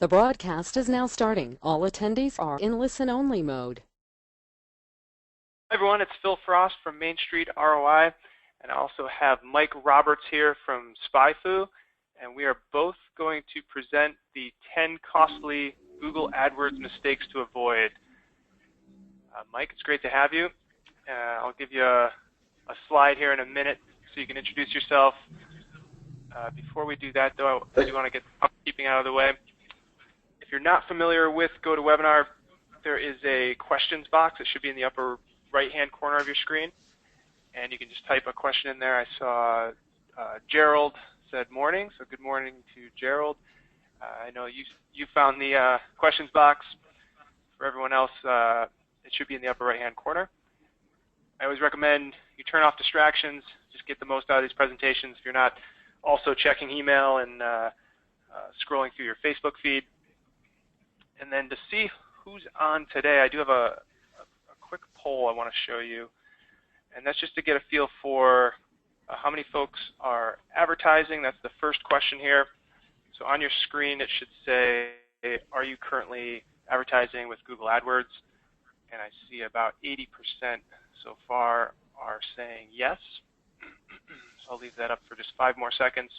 The broadcast is now starting. All attendees are in listen-only mode. Hi everyone, it's Phil Frost from Main Street ROI, and I also have Mike Roberts here from SpyFu, and we are both going to present the 10 costly Google AdWords mistakes to avoid. Mike, it's great to have you. I'll give you a slide here in a minute so you can introduce yourself. Before we do that, though, I do want to get housekeeping out of the way. If you're not familiar with GoToWebinar, there is a questions box that should be in the upper right-hand corner of your screen, and you can just type a question in there. I saw Gerald said morning, so good morning to Gerald. I know you found the questions box. For everyone else, it should be in the upper right-hand corner. I always recommend you turn off distractions, just get the most out of these presentations if you're not also checking email and scrolling through your Facebook feed. And then to see who's on today, I do have a quick poll I want to show you, and that's just to get a feel for how many folks are advertising. That's the first question here. So on your screen it should say, are you currently advertising with Google AdWords? And I see about 80% so far are saying yes. So I'll leave that up for just 5 more seconds.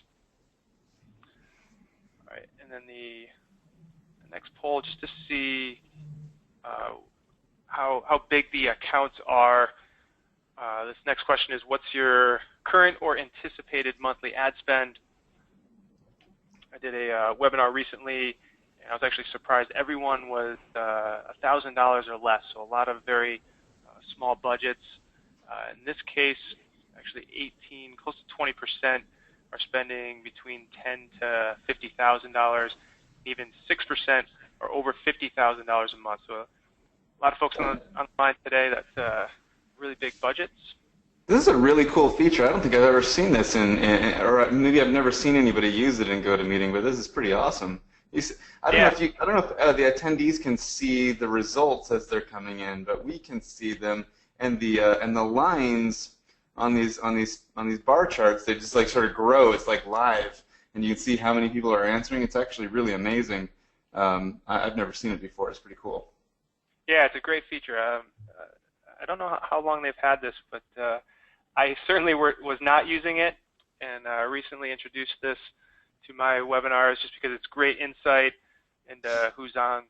All right, and then the next poll, just to see how big the accounts are. This next question is, what's your current or anticipated monthly ad spend? I did a webinar recently, and I was actually surprised. Everyone was $1,000 or less, so a lot of very small budgets. In this case, actually 18, close to 20% are spending between $10,000 to $50,000. Even 6% are over $50,000 a month. So a lot of folks online today, that's really big budgets. This is a really cool feature. I don't think I've ever seen this or maybe I've never seen anybody use it in GoToMeeting, but this is pretty awesome. I don't know if the attendees can see the results as they're coming in, but we can see them, and the lines on these bar charts, they just like sort of grow. It's like live, and you can see how many people are answering. It's actually really amazing. I've never seen it before. It's pretty cool. Yeah, it's a great feature. I don't know how long they've had this, but I certainly was not using it, and recently introduced this to my webinars just because it's great insight into who's on.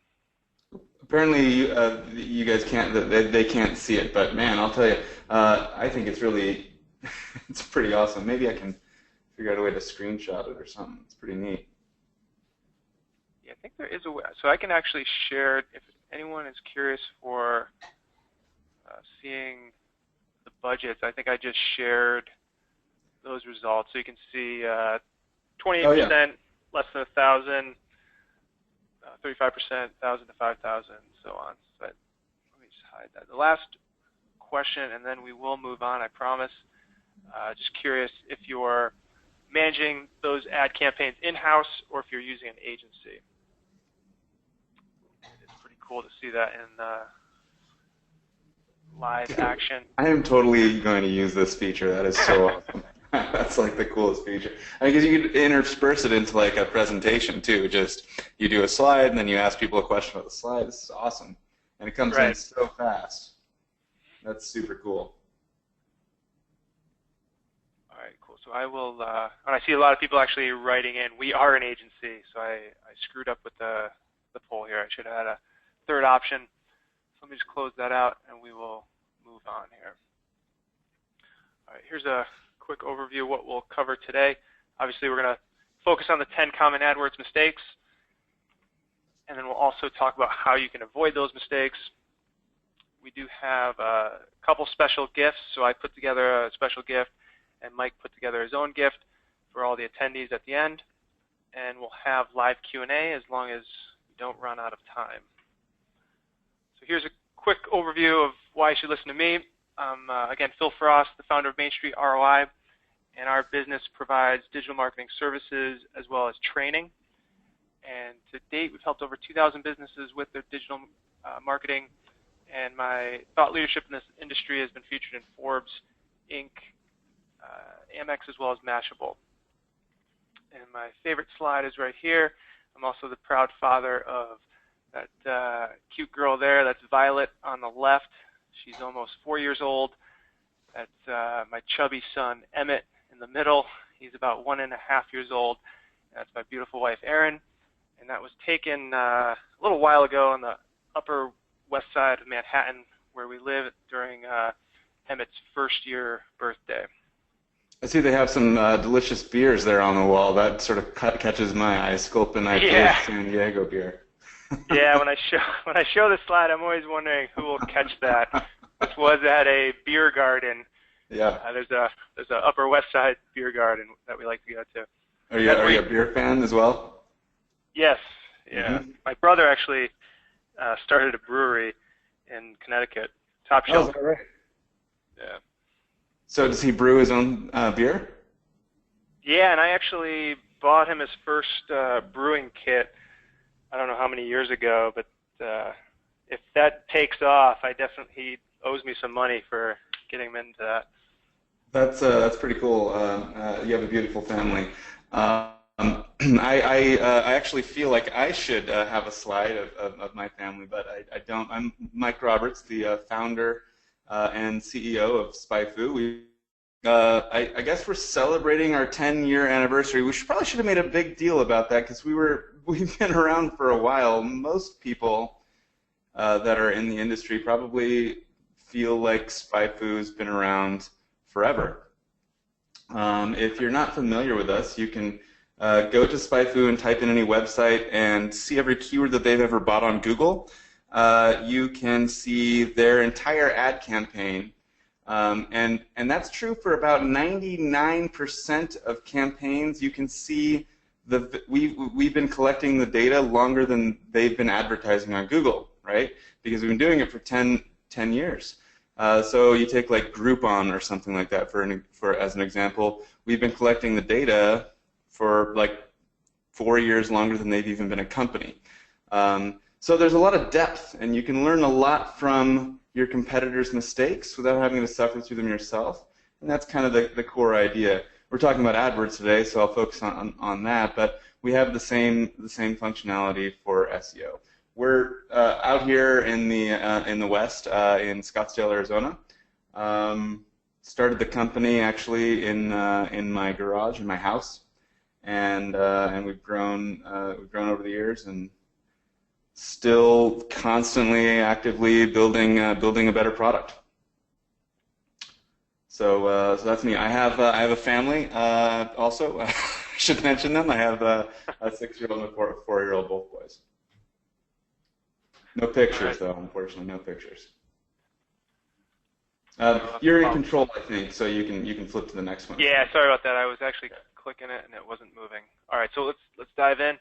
Apparently, you guys can't. They can't see it, but man, I'll tell you, I think it's really, it's pretty awesome. Maybe I can figure out a way to screenshot it or something. It's pretty neat. Yeah, I think there is a way. So I can actually share it if anyone is curious for seeing the budgets. I think I just shared those results, so you can see 28% less than 1,000, 35%, 1,000 to 5,000, and so on. So let me just hide that. The last question, and then we will move on, I promise. Just curious if you're managing those ad campaigns in-house or if you're using an agency. It's pretty cool to see that in live action. I am totally going to use this feature. That is so awesome. That's like the coolest feature. I guess you could intersperse it into like a presentation too. Just you do a slide and then you ask people a question about the slide. This is awesome, and it comes in so fast. That's super cool. All right, cool. So I will. And I see a lot of people actually writing in. We are an agency, so I screwed up with the poll here. I should have had a third option. So let me just close that out, and we will move on here. All right, here's a quick overview of what we'll cover today. Obviously, we're going to focus on the 10 common AdWords mistakes, and then we'll also talk about how you can avoid those mistakes. We do have a couple special gifts, so I put together a special gift, and Mike put together his own gift for all the attendees at the end, and we'll have live Q&A as long as we don't run out of time. So here's a quick overview of why you should listen to me. Again, Phil Frost, the founder of Main Street ROI, and our business provides digital marketing services as well as training. And to date, we've helped over 2,000 businesses with their digital marketing, and my thought leadership in this industry has been featured in Forbes, Inc., Amex, as well as Mashable. And my favorite slide is right here. I'm also the proud father of that cute girl there. That's Violet on the left. She's almost 4 years old. That's my chubby son, Emmett, in the middle. He's about 1.5 years old. That's my beautiful wife, Erin. And that was taken a little while ago on the Upper West Side of Manhattan, where we live, during Emmett's first year birthday. I see they have some delicious beers there on the wall. That sort of catches my eye. Sculpin IPA Yeah. San Diego beer. Yeah, when I show this slide, I'm always wondering who will catch that. This was at a beer garden. Yeah. There's a Upper West Side beer garden that we like to go to. Are you a beer fan as well? Yes. Yeah. Mm-hmm. My brother actually started a brewery in Connecticut. Top Shelf. Oh, is that right? Yeah. So does he brew his own beer? Yeah, and I actually bought him his first brewing kit. I don't know how many years ago, but if that takes off, he owes me some money for getting him into that. That's pretty cool. You have a beautiful family. I actually feel like I should have a slide of my family, but I don't. I'm Mike Roberts, the founder and CEO of SpyFu. I guess we're celebrating our 10-year anniversary. We probably should have made a big deal about that, because we've been around for a while. Most people that are in the industry probably feel like SpyFu's been around forever. If you're not familiar with us, you can go to SpyFu and type in any website and see every keyword that they've ever bought on Google. You can see their entire ad campaign, and that's true for about 99% of campaigns. You can see we've been collecting the data longer than they've been advertising on Google, right? Because we've been doing it for 10 years. So you take like Groupon or something like that for as an example. We've been collecting the data for like 4 years longer than they've even been a company. So there's a lot of depth, and you can learn a lot from your competitors' mistakes without having to suffer through them yourself. And that's kind of the core idea. We're talking about AdWords today, so I'll focus on that. But we have the same functionality for SEO. We're out here in the West, in Scottsdale, Arizona. Started the company actually in my garage, in my house, and we've grown over the years, and still constantly, actively building a better product. So that's me. I have a family also. I should mention them. I have a 6-year-old and a 4-year-old, both boys. No pictures, though, unfortunately, no pictures. You're in control, I think, so you can flip to the next one. Yeah, sorry about that. I was actually clicking it and it wasn't moving. All right, so let's dive in.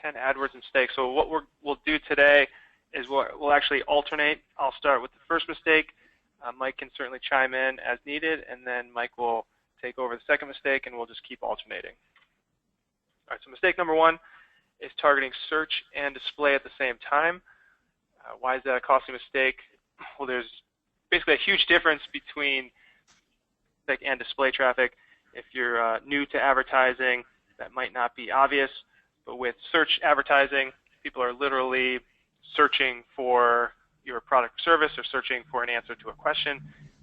10 AdWords mistakes. So what we'll do today is we'll actually alternate. I'll start with the first mistake. Mike can certainly chime in as needed, and then Mike will take over the second mistake, and we'll just keep alternating. All right, so mistake number 1 is targeting search and display at the same time. Why is that a costly mistake? Well, there's basically a huge difference between and display traffic. If you're new to advertising, that might not be obvious, but with search advertising, people are literally searching for your product or service or searching for an answer to a question,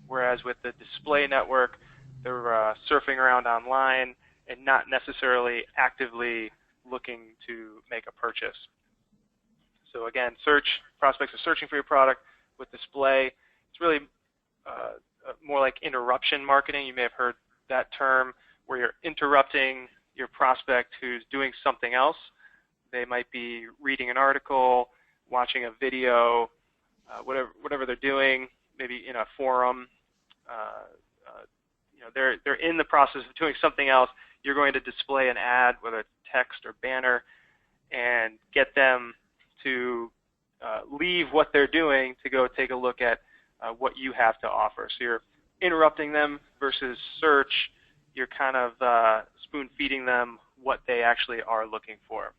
whereas with the display network, they're surfing around online and not necessarily actively looking to make a purchase. So again, prospects are searching for your product. With display, it's really more like interruption marketing. You may have heard that term, where you're interrupting your prospect who's doing something else. They might be reading an article, watching a video, whatever they're doing, maybe in a forum. They're in the process of doing something else. You're going to display an ad, whether it's text or banner, and get them to leave what they're doing to go take a look at what you have to offer. So you're interrupting them versus search. You're kind of spoon-feeding them what they actually are looking for.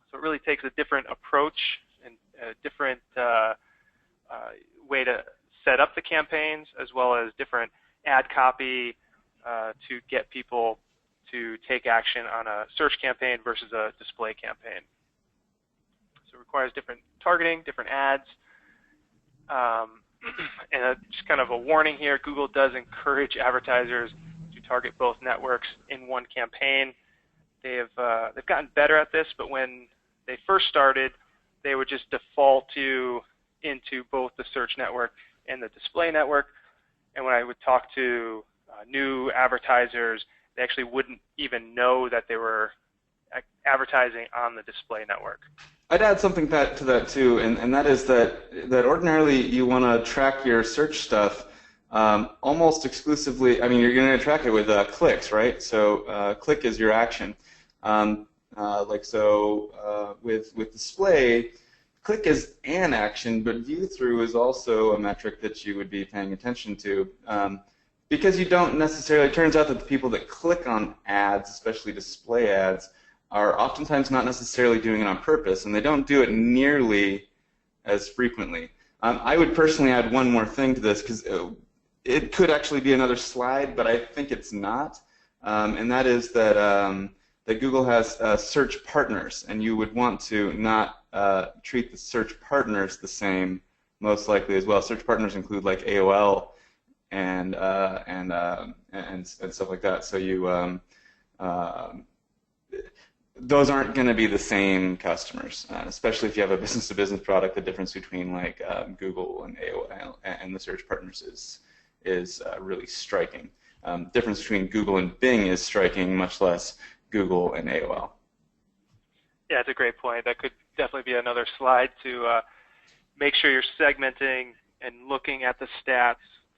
So it really takes a different approach and a different way to set up the campaigns, as well as different ad copy to get people to take action on a search campaign versus a display campaign. So it requires different targeting, different ads. And just kind of a warning here, Google does encourage advertisers to target both networks in one campaign. They've gotten better at this, but when they first started, they would just default into both the search network and the display network. And when I would talk to new advertisers, they actually wouldn't even know that they were advertising on the display network. I'd add something to that too, and that is that ordinarily you want to track your search stuff almost exclusively. I mean, you're going to track it with clicks, right? So click is your action. With display, click is an action, but view through is also a metric that you would be paying attention to. Because you don't necessarily, it turns out that the people that click on ads, especially display ads, are oftentimes not necessarily doing it on purpose, and they don't do it nearly as frequently. I would personally add one more thing to this, because it could actually be another slide, but I think it's not, and that is that, that Google has search partners, and you would want to not treat the search partners the same, most likely as well. Search partners include like AOL and stuff like that. So you those aren't going to be the same customers, especially if you have a business-to-business product. The difference between like Google and AOL and the search partners is really striking. Difference between Google and Bing is striking, much less Google and AOL. Yeah, it's a great point. That could definitely be another slide to make sure you're segmenting and looking at the stats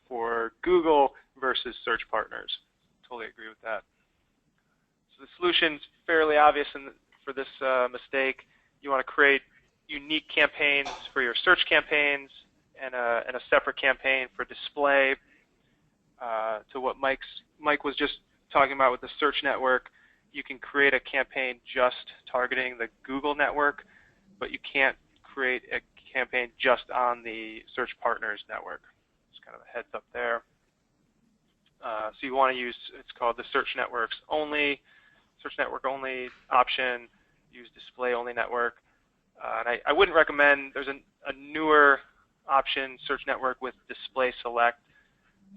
for Google versus search partners. Totally agree with that. So the solution's fairly obvious for this mistake. You want to create unique campaigns for your search campaigns and a separate campaign for display. To what Mike was just talking about with the search network, you can create a campaign just targeting the Google network, but you can't create a campaign just on the search partners network. Just kind of a heads up there. So you want to use, it's called the search network only option, use display only network. And I wouldn't recommend, there's a newer option, search network with display select.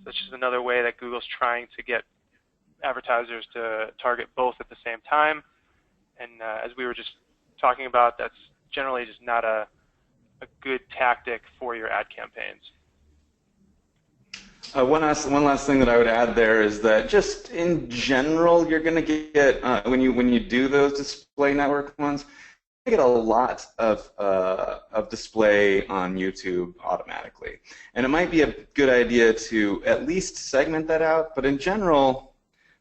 So it's just another way that Google's trying to get advertisers to target both at the same time. And as we were just talking about, that's generally just not a good tactic for your ad campaigns. One last thing that I would add there is that just in general, you're going to get when you do those display network ones, you get a lot of display on YouTube automatically, and it might be a good idea to at least segment that out. But in general,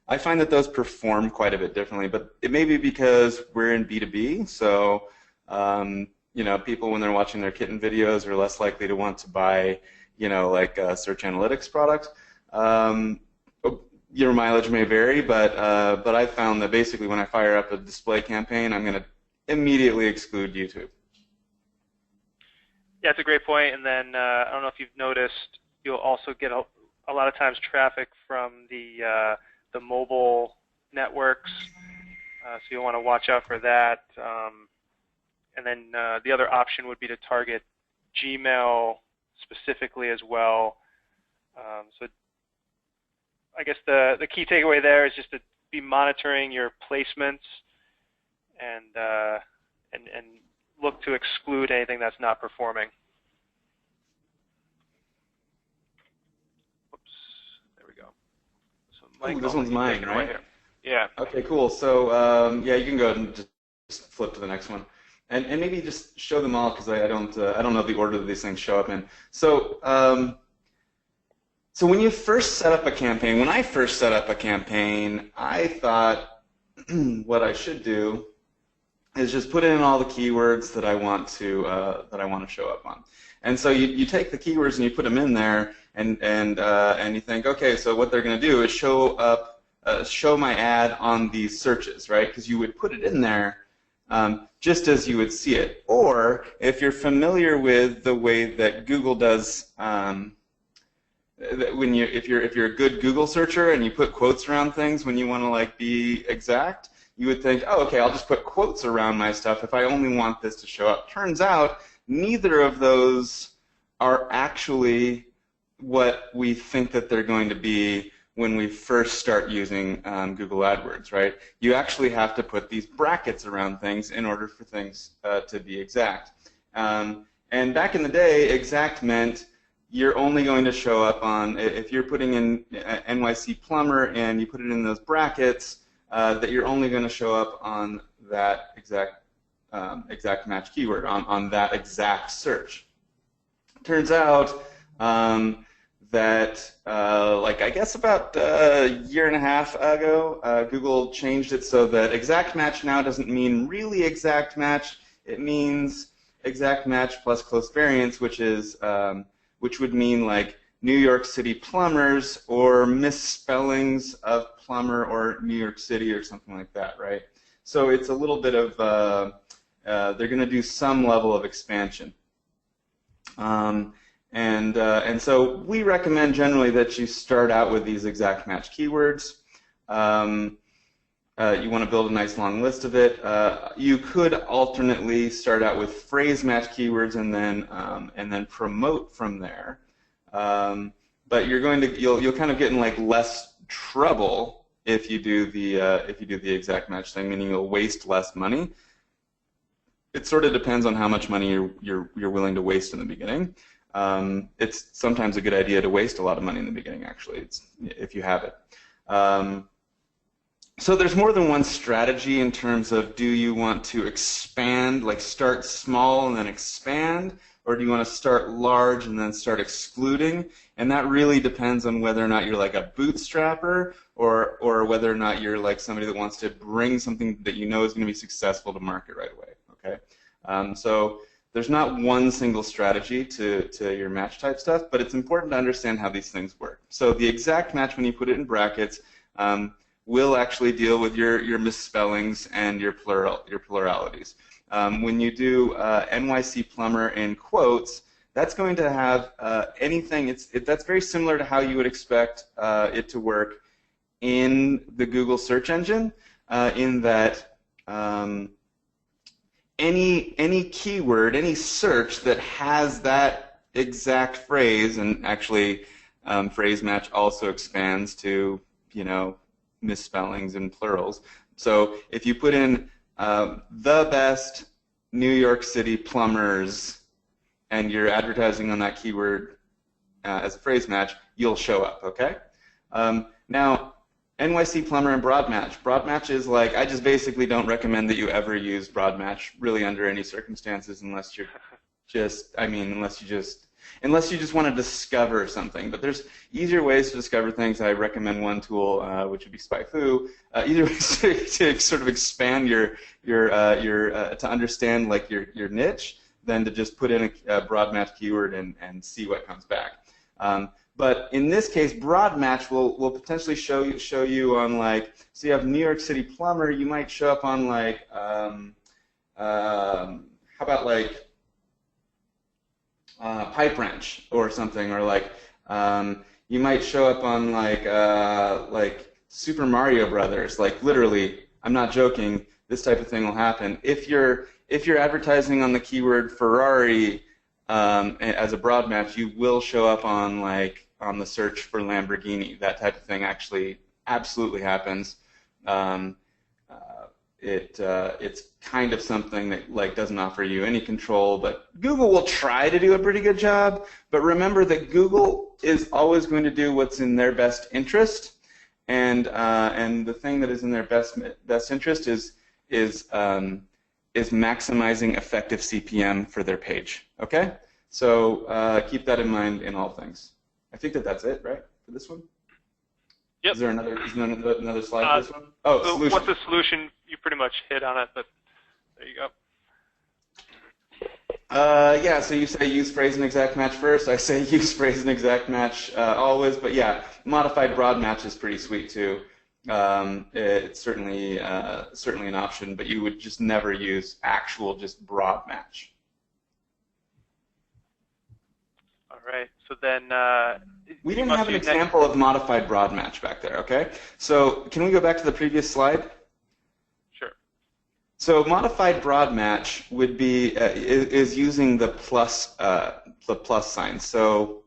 I find that those perform quite a bit differently. But it may be because we're in B2B, so you know, people when they're watching their kitten videos are less likely to want to buy, you know, like search analytics products. Your mileage may vary, but I found that basically when I fire up a display campaign, I'm going to immediately exclude YouTube. Yeah, it's a great point. And then I don't know if you've noticed, you'll also get a lot of times traffic from the mobile networks, so you'll want to watch out for that. And then the other option would be to target Gmail specifically as well. So I guess the key takeaway there is just to be monitoring your placements and look to exclude anything that's not performing. Oops, there we go. So Mike, this one's mine, right? Here. Yeah. Okay, cool. So yeah, you can go ahead and just flip to the next one. And maybe just show them all because I don't know the order that these things show up in. So so when you first set up a campaign, when I first set up a campaign, I thought what I should do is just put in all the keywords that I want to show up on. And so you take the keywords and you put them in there, and you think, okay, so what they're going to do is show my ad on these searches, right? Because you would put it in there just as you would see it. Or if you're familiar with the way that Google does when if you're a good Google searcher and you put quotes around things when you want to like be exact, you would think, oh, okay, I'll just put quotes around my stuff if I only want this to show up. Turns out neither of those are actually what we think that they're going to be when we first start using Google AdWords, right? You actually have to put these brackets around things in order for things to be exact. And back in the day, exact meant you're only going to show up on, if you're putting in NYC plumber and you put it in those brackets, that you're only going to show up on that exact match keyword, on that exact search. Turns out that, like I guess about a year and a half ago, Google changed it so that exact match now doesn't mean really exact match. It means exact match plus close variance, which would mean like New York City plumbers or misspellings of plumber or New York City or something like that, right? So it's a little bit of they're going to do some level of expansion. And so we recommend generally that you start out with these exact match keywords. You want to build a nice long list of it. You could alternately start out with phrase match keywords and then promote from there. But you'll kind of get in like less trouble if you do the exact match thing, meaning you'll waste less money. It sort of depends on how much money you're willing to waste in the beginning. It's sometimes a good idea to waste a lot of money in the beginning, actually, if you have it. So there's more than one strategy in terms of, do you want to expand, like start small and then expand, or do you want to start large and then start excluding? And that really depends on whether or not you're like a bootstrapper or whether or not you're like somebody that wants to bring something that you know is going to be successful to market right away. Okay, so there's not one single strategy to your match type stuff, but it's important to understand how these things work. So the exact match, when you put it in brackets, will actually deal with your misspellings and your pluralities. When you do NYC plumber in quotes, that's going to have anything. That's very similar to how you would expect it to work in the Google search engine, in that any keyword, any search that has that exact phrase, and actually phrase match also expands to, you know, misspellings and plurals. So if you put in the best New York City plumbers and you're advertising on that keyword as a phrase match, you'll show up, okay? Now, NYC plumber and broad match. Broad match is like, I just basically don't recommend that you ever use broad match really under any circumstances unless you're just, unless you just want to discover something. But there's easier ways to discover things. I recommend one tool, which would be SpyFu. Easier ways to sort of expand to understand like your niche than to just put in a broad match keyword and see what comes back. But in this case, broad match will potentially show you on like, so you have New York City plumber, you might show up on like, how about like pipe wrench or something, or like you might show up on like Super Mario Brothers. Like literally, I'm not joking. This type of thing will happen if you're advertising on the keyword Ferrari as a broad match. You will show up on like on the search for Lamborghini. That type of thing actually absolutely happens. It's kind of something that like doesn't offer you any control, but Google will try to do a pretty good job. But remember that Google is always going to do what's in their best interest, and the thing that is in their best interest is maximizing effective CPM for their page. Okay, so keep that in mind in all things. I think that's it, right, for this one. Yep. Is there another slide for this one? Oh, so solution. what's the solution? You pretty much hit on it, but there you go. Yeah, so you say use phrase and exact match first. I say use phrase and exact match always, but yeah, modified broad match is pretty sweet too. It's certainly an option, but you would just never use actual just broad match. All right? So then we you didn't must have an use example of modified broad match back there, okay? So can we go back to the previous slide? Sure. So modified broad match would be is using the plus sign. So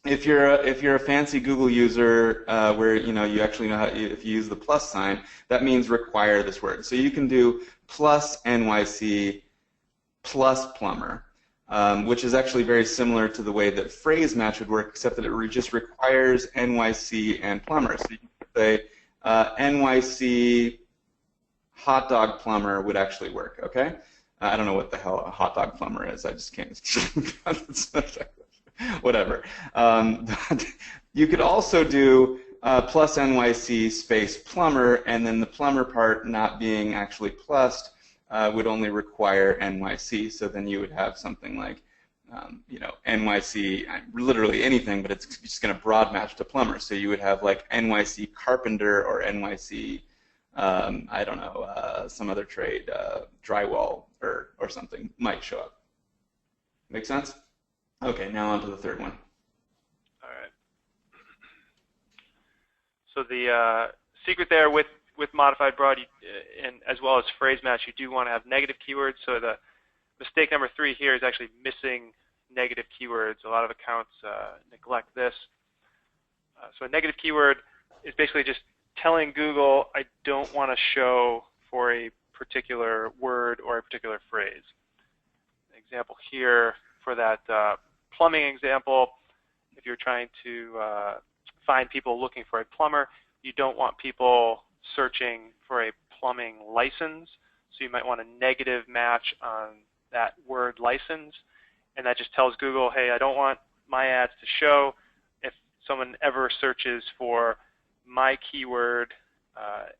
if you're a fancy Google user where you actually know how, if you use the plus sign, that means require this word. So you can do plus NYC plus plumber, which is actually very similar to the way that phrase match would work, except that it just requires NYC and plumber. So you can say NYC hot dog plumber would actually work, okay? I don't know what the hell a hot dog plumber is. I just can't. Whatever. You could also do plus NYC space plumber, and then the plumber part not being actually plussed would only require NYC. So then you would have something like, NYC, literally anything, but it's just going to broad match to plumber. So you would have like NYC carpenter or NYC, I don't know, some other trade, drywall or something might show up. Make sense? Okay, now on to the third one. All right. So the secret there with modified broad, and as well as phrase match, you do want to have negative keywords. So the mistake number 3 here is actually missing negative keywords. A lot of accounts neglect this. So a negative keyword is basically just telling Google, I don't want to show for a particular word or a particular phrase. An example here for that plumbing example, if you're trying to find people looking for a plumber, you don't want people searching for a plumbing license, so you might want a negative match on that word license, and that just tells Google, hey, I don't want my ads to show if someone ever searches for my keyword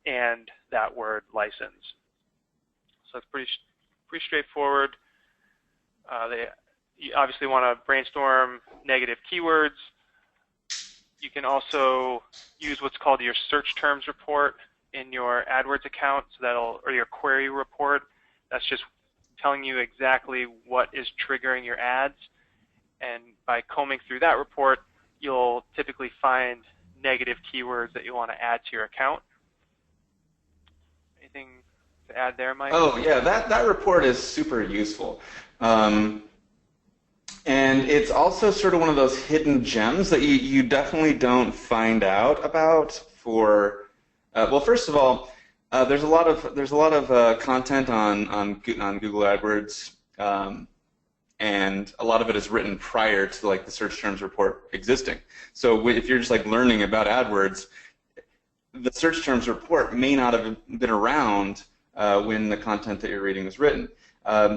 and that word license. So it's pretty straightforward. You obviously want to brainstorm negative keywords. You can also use what's called your search terms report in your AdWords account, so or your query report. That's just telling you exactly what is triggering your ads. And by combing through that report, you'll typically find negative keywords that you want to add to your account. Anything to add there, Mike? Oh yeah, that report is super useful. And it's also sort of one of those hidden gems that you definitely don't find out about for. Well, first of all, there's a lot of content on Google AdWords, and a lot of it is written prior to like the search terms report existing. So if you're just like learning about AdWords, the search terms report may not have been around when the content that you're reading was written.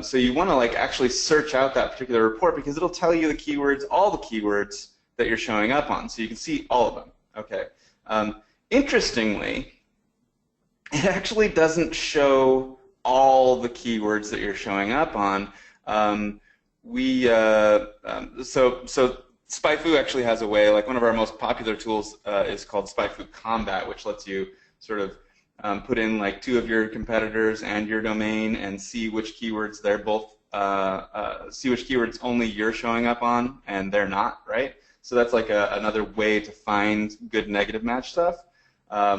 So you want to like actually search out that particular report because it'll tell you the keywords, all the keywords that you're showing up on, so you can see all of them. Okay. Interestingly, it actually doesn't show all the keywords that you're showing up on. So SpyFu actually has a way, like one of our most popular tools is called SpyFu Combat, which lets you sort of put in like 2 of your competitors and your domain and see which keywords they're both, see which keywords only you're showing up on and they're not, right? So that's like another way to find good negative match stuff.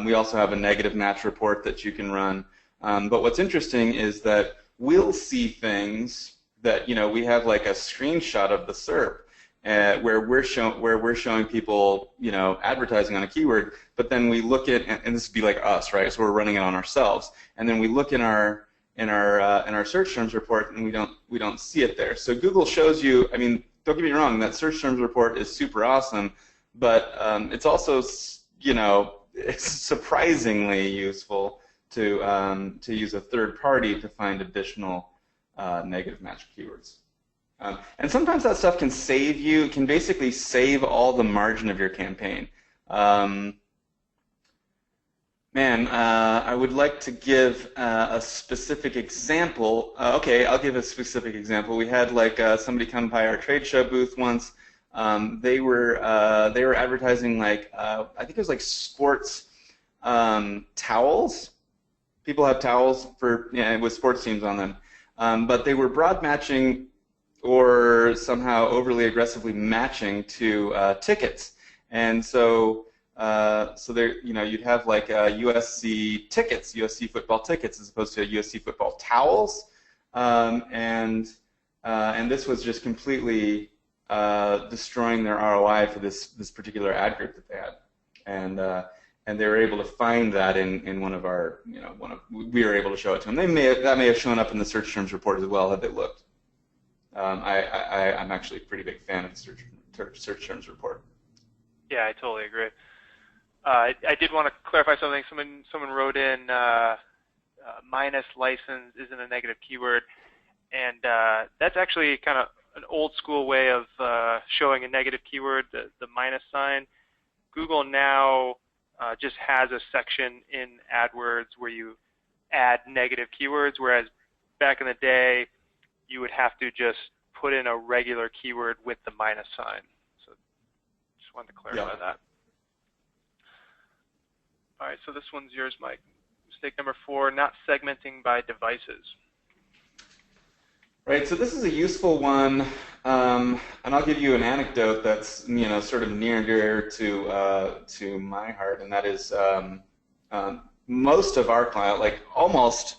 We also have a negative match report that you can run. But what's interesting is that we'll see things that, we have like a screenshot of the SERP where we're showing people, advertising on a keyword, but then we look at, and this would be like us, right? So we're running it on ourselves, and then we look in our search terms report, and we don't see it there. So Google shows you. I mean, don't get me wrong, that search terms report is super awesome, but it's also, it's surprisingly useful to use a third party to find additional negative match keywords. And sometimes that stuff can basically save all the margin of your campaign. I would like to give a specific example. Okay, I'll give a specific example. We had like somebody come by our trade show booth once. They were advertising like I think it was like sports towels. People have towels with sports teams on them, but they were broad matching or somehow overly aggressively matching to tickets. And so so there, you'd have like USC tickets, USC football tickets, as opposed to USC football towels, and this was just completely destroying their ROI for this particular ad group that they had, and they were able to find that in one of our, we were able to show it to them. That may have shown up in the search terms report as well had they looked. I'm actually a pretty big fan of the search terms report. Yeah, I totally agree. I did want to clarify something. Someone wrote in minus license isn't a negative keyword, and that's actually kind of an old school way of showing a negative keyword, the minus sign. Google now just has a section in AdWords where you add negative keywords, whereas back in the day you would have to just put in a regular keyword with the minus sign. So just wanted to clarify that. All right, so this one's yours, Mike. Mistake number 4, not segmenting by devices. Right, so this is a useful one, and I'll give you an anecdote that's sort of near and dear to my heart, and that is most of our clients, like almost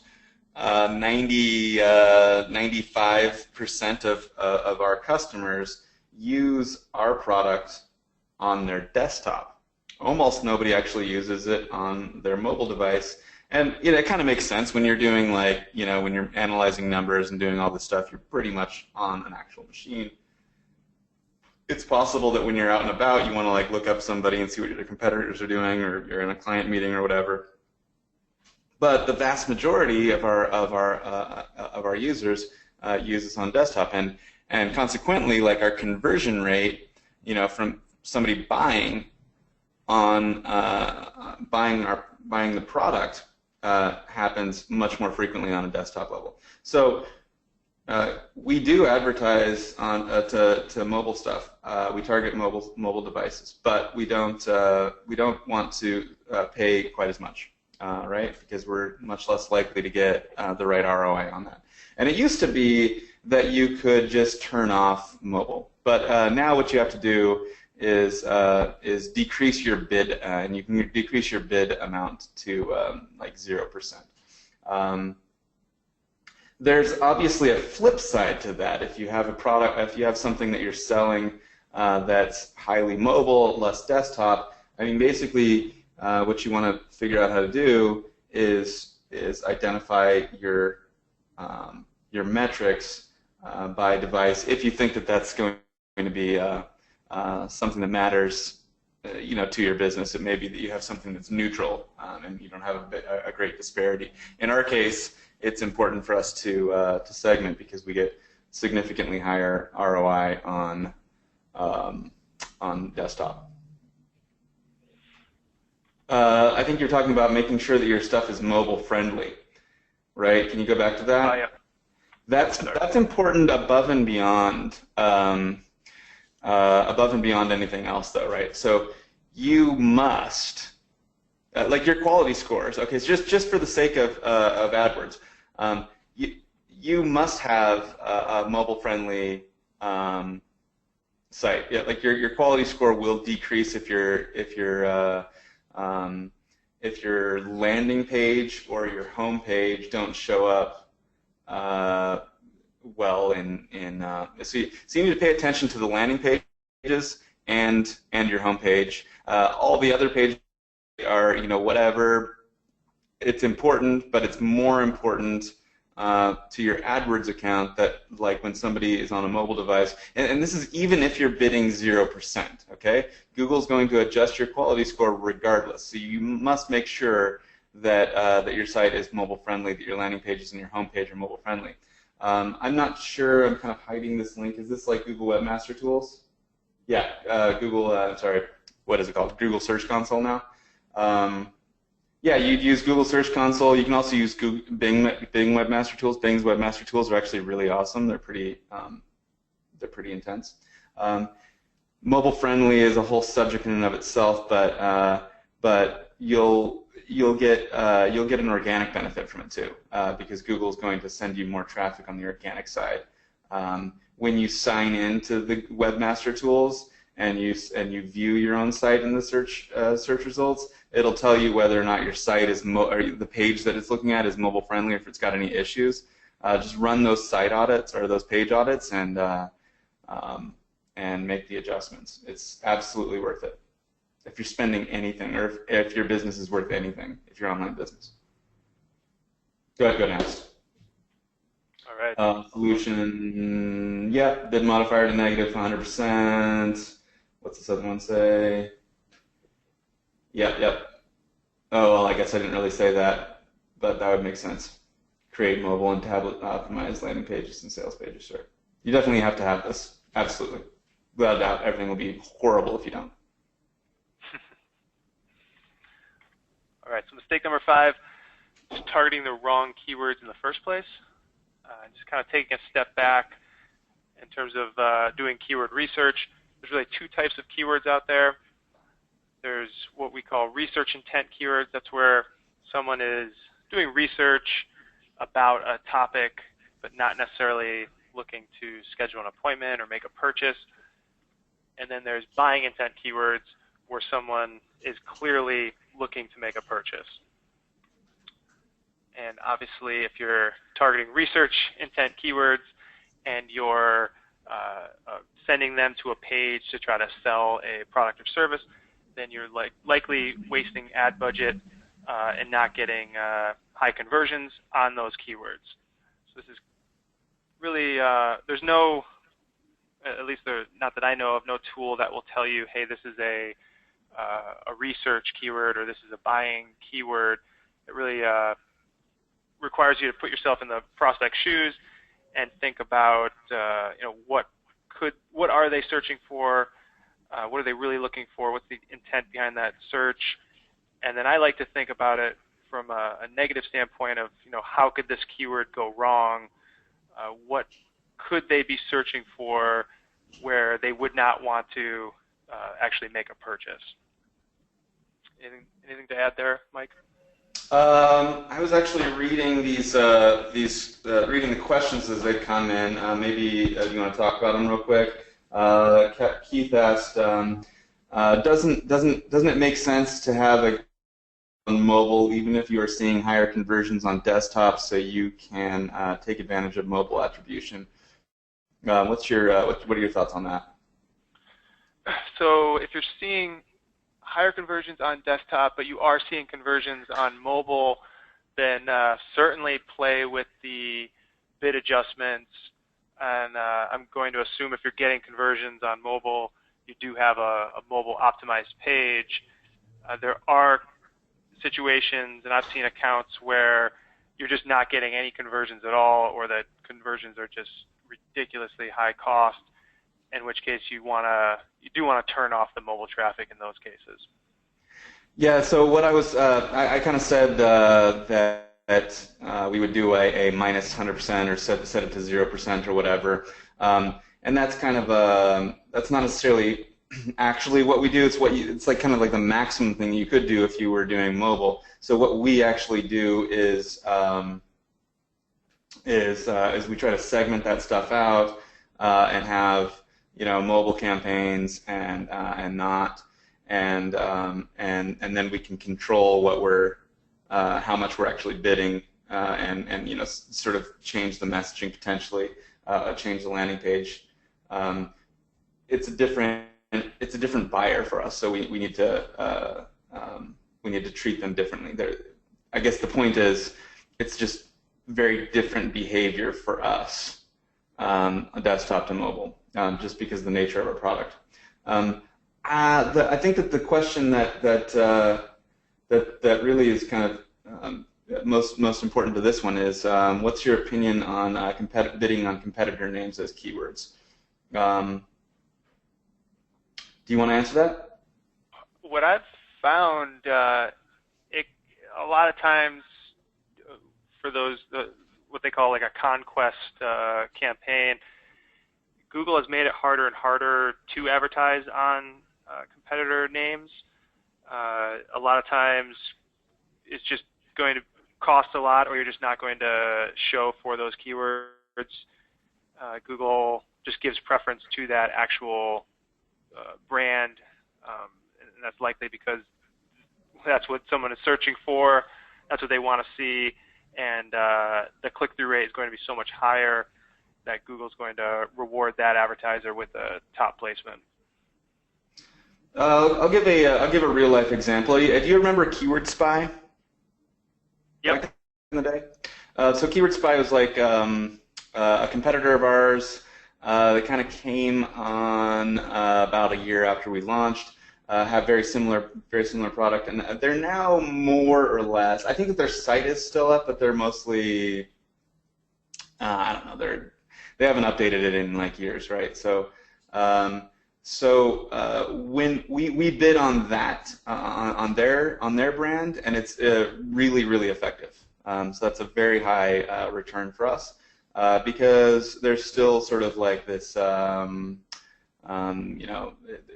95% of our customers use our product on their desktop. Almost nobody actually uses it on their mobile device. And it kind of makes sense when you're doing when you're analyzing numbers and doing all this stuff, you're pretty much on an actual machine. It's possible that when you're out and about, you want to look up somebody and see what your competitors are doing, or you're in a client meeting or whatever. But the vast majority of our users use this on desktop, and consequently, our conversion rate, from somebody buying the product happens much more frequently on a desktop level. So we do advertise on to mobile stuff. We target mobile devices, but we don't want to pay quite as much, right? Because we're much less likely to get the right ROI on that. And it used to be that you could just turn off mobile, but now what you have to do is decrease your bid, and you can decrease your bid amount to 0%. There's obviously a flip side to that. If you have a product, if you have something that you're selling that's highly mobile, less desktop, I mean, basically what you want to figure out how to do is identify your metrics by device if you think that that's going to be something that matters, to your business. It may be that you have something that's neutral, and you don't have a great disparity. In our case, it's important for us to segment because we get significantly higher ROI on desktop. I think you're talking about making sure that your stuff is mobile friendly, right? Can you go back to that? Yeah. That's important above and beyond. Above and beyond anything else, though, right? So you must, your quality scores. Okay, so just for the sake of AdWords, you must have a mobile-friendly site. Yeah, your quality score will decrease if your landing page or your home page don't show up well so you need to pay attention to the landing pages and your home page. All the other pages are whatever. It's important, but it's more important to your AdWords account that when somebody is on a mobile device, and this is even if you're bidding 0%. Okay, Google's going to adjust your quality score regardless. So you must make sure that that your site is mobile friendly, that your landing pages and your home page are mobile friendly. I'm not sure. I'm kind of hiding this link. Is this Google Webmaster Tools? Yeah, Google. Sorry, what is it called? Google Search Console now. Yeah, you'd use Google Search Console. You can also use Bing Webmaster Tools. Bing's Webmaster Tools are actually really awesome. They're pretty intense. Mobile friendly is a whole subject in and of itself, but you'll get an organic benefit from it too, because Google's going to send you more traffic on the organic side when you sign into the webmaster tools and you view your own site in the search results, it'll tell you whether or not your site is or the page that it's looking at is mobile friendly, or if it's got any issues. Just run those site audits or those page audits and make the adjustments. It's absolutely worth it if you're spending anything, or if your business is worth anything, if you're online business. Go ahead, go next. All right. Solution, yeah, bid modifier to negative 100%. What's this other one say? Yep. Oh, well, I guess I didn't really say that, but that would make sense. Create mobile and tablet optimized landing pages and sales pages, sure. You definitely have to have this, absolutely. Without a doubt, everything will be horrible if you don't. All right, so mistake number 5, just targeting the wrong keywords in the first place. Just kind of taking a step back in terms of doing keyword research. There's really 2 types of keywords out there. There's what we call research intent keywords. That's where someone is doing research about a topic, but not necessarily looking to schedule an appointment or make a purchase. And then there's buying intent keywords, where someone is clearly looking to make a purchase. And obviously, if you're targeting research intent keywords and you're sending them to a page to try to sell a product or service, then you're likely wasting ad budget and not getting high conversions on those keywords. So this is really, there's no, at least not that I know of, no tool that will tell you, hey, this is a research keyword or this is a buying keyword. It really requires you to put yourself in the prospect's shoes and think about, what are they searching for? What are they really looking for? What's the intent behind that search? And then I like to think about it from a negative standpoint of, how could this keyword go wrong? What could they be searching for where they would not want to actually make a purchase? Anything to add there, Mike? I was actually reading reading the questions as they come in. Maybe you want to talk about them real quick. Keith asked, doesn't it make sense to have a on mobile, even if you are seeing higher conversions on desktop, so you can take advantage of mobile attribution? What are your thoughts on that? So if you're seeing higher conversions on desktop, but you are seeing conversions on mobile, then certainly play with the bid adjustments. And I'm going to assume if you're getting conversions on mobile, you do have a mobile optimized page. There are situations, and I've seen accounts where you're just not getting any conversions at all, or that conversions are just ridiculously high cost, in which case you do want to turn off the mobile traffic in those cases. Yeah, so what I was, I kind of said that we would do a minus 100% or set it to 0% or whatever, and that's kind of that's not necessarily actually what we do. It's like kind of like the maximum thing you could do if you were doing mobile. So what we actually do is we try to segment that stuff out and have mobile campaigns and not, and then we can control what how much we're actually bidding, and sort of change the messaging potentially, change the landing page. It's a different buyer for us, so we need to treat them differently. I guess the point is, it's just very different behavior for us, desktop to mobile, just because of the nature of our product. I think that the question that really is kind of most important to this one is, what's your opinion on bidding on competitor names as keywords? Do you want to answer that? What I've found, a lot of times for those what they call like a conquest campaign, Google has made it harder and harder to advertise on competitor names. A lot of times it's just going to cost a lot, or you're just not going to show for those keywords. Google just gives preference to that actual brand, and that's likely because that's what someone is searching for, that's what they want to see, and the click-through rate is going to be so much higher that Google's going to reward that advertiser with a top placement. I'll give a real life example. Do you remember Keyword Spy? Yep. Back in the day. So Keyword Spy was like a competitor of ours. They kind of came on about a year after we launched. Have very similar product, and they're now more or less. I think that their site is still up, but they're mostly. I don't know. They haven't updated it in like years, right? So. When we bid on that on their brand, and it's really effective. So that's a very high return for us because there's still sort of like this,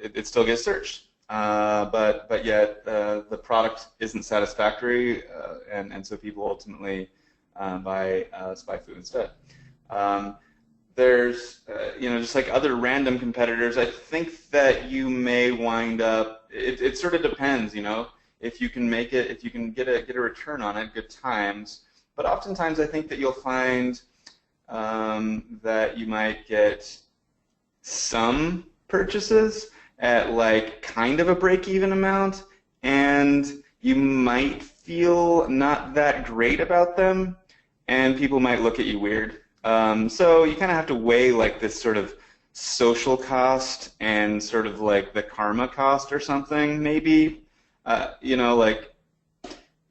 it still gets searched, but yet the product isn't satisfactory, and so people ultimately buy SpyFu instead. There's, just like other random competitors, I think that you may wind up, it sort of depends, if you can make it, if you can get a return on it, good times. But oftentimes I think that you'll find that you might get some purchases at like kind of a break-even amount, and you might feel not that great about them, and people might look at you weird. So you kind of have to weigh like this sort of social cost and sort of like the karma cost or something, maybe. Like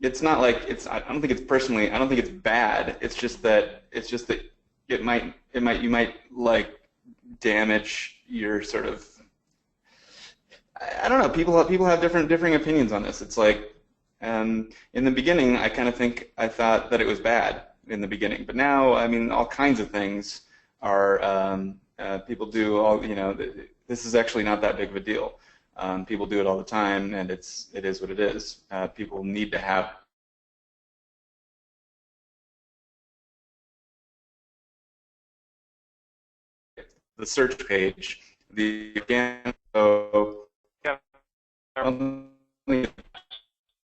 it's not like I don't think it's bad. It's just that you might like damage your sort of. I don't know. People have differing opinions on this. It's like in the beginning, I thought that it was bad in the beginning, but now, I mean, all kinds of things are people do all. This is actually not that big of a deal. People do it all the time, and it is what it is. People need to have the search page, the again. So Yeah.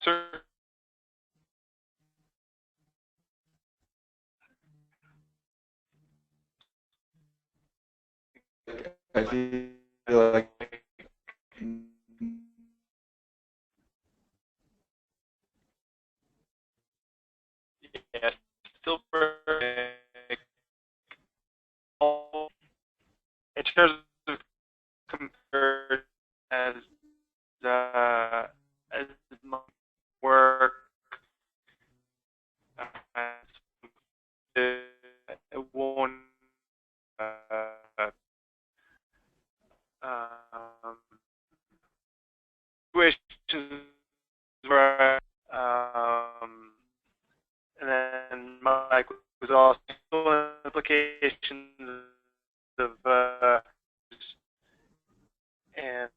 Sir. I feel like Yeah, still in terms of compared as my work, it won't situations where and then Mike was also implications of and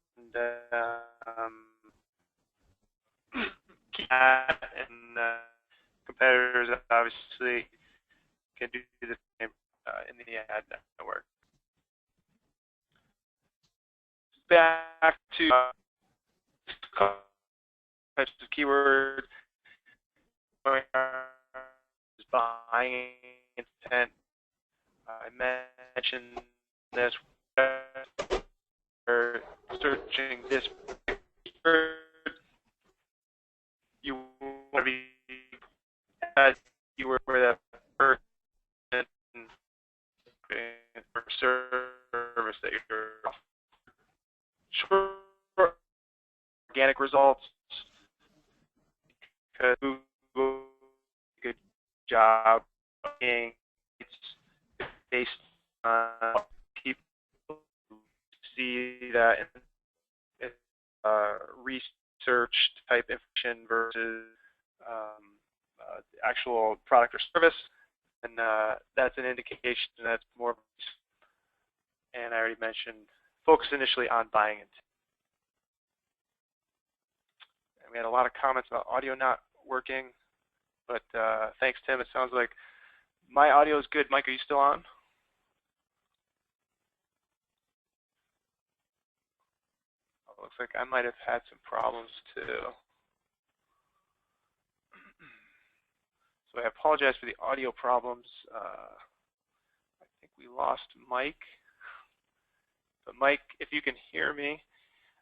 competitors obviously can do the same in the ad network. Back to types of keywords, buying intent. I mentioned this. We're searching this keyword. You want to be as you were where that person for service that you're sure organic results because Google did a good job of being it's based on people see that in research type information versus actual product or service, and that's an indication that's more. And I already mentioned focus initially on buying it. And we had a lot of comments about audio not working, but thanks, Tim. It sounds like my audio is good. Mike, are you still on? looks like I might have had some problems too. So I apologize for the audio problems. I think we lost Mike. But Mike, if you can hear me,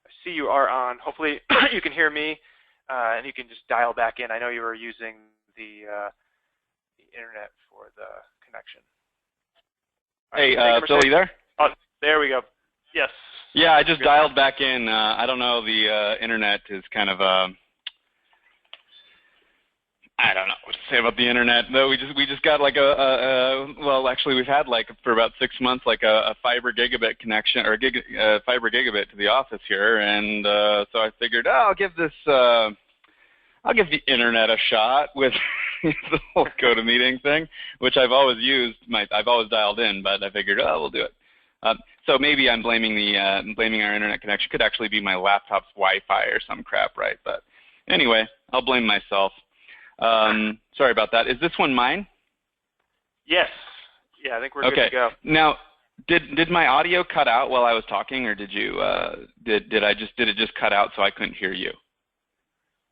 I see you are on. Hopefully you can hear me, and you can just dial back in. I know you were using the internet for the connection. Hey, Phil, you there? Oh, there we go. Yes. Yeah, I just dialed back in. I don't know, the internet is kind of, I don't know what to say about the internet. No, we just got like well, actually we've had like for about 6 months like a fiber gigabit connection, or fiber gigabit to the office here, and so I figured, I'll give the internet a shot with the whole GoToMeeting thing, which I've always used. I've always dialed in, but I figured, we'll do it. So maybe I'm blaming our internet connection. Could actually be my laptop's Wi-Fi or some crap, right? But anyway, I'll blame myself. Sorry about that. Is this one mine? Yes. Yeah, I think we're good to go. Now, did my audio cut out while I was talking, or did you did it just cut out so I couldn't hear you?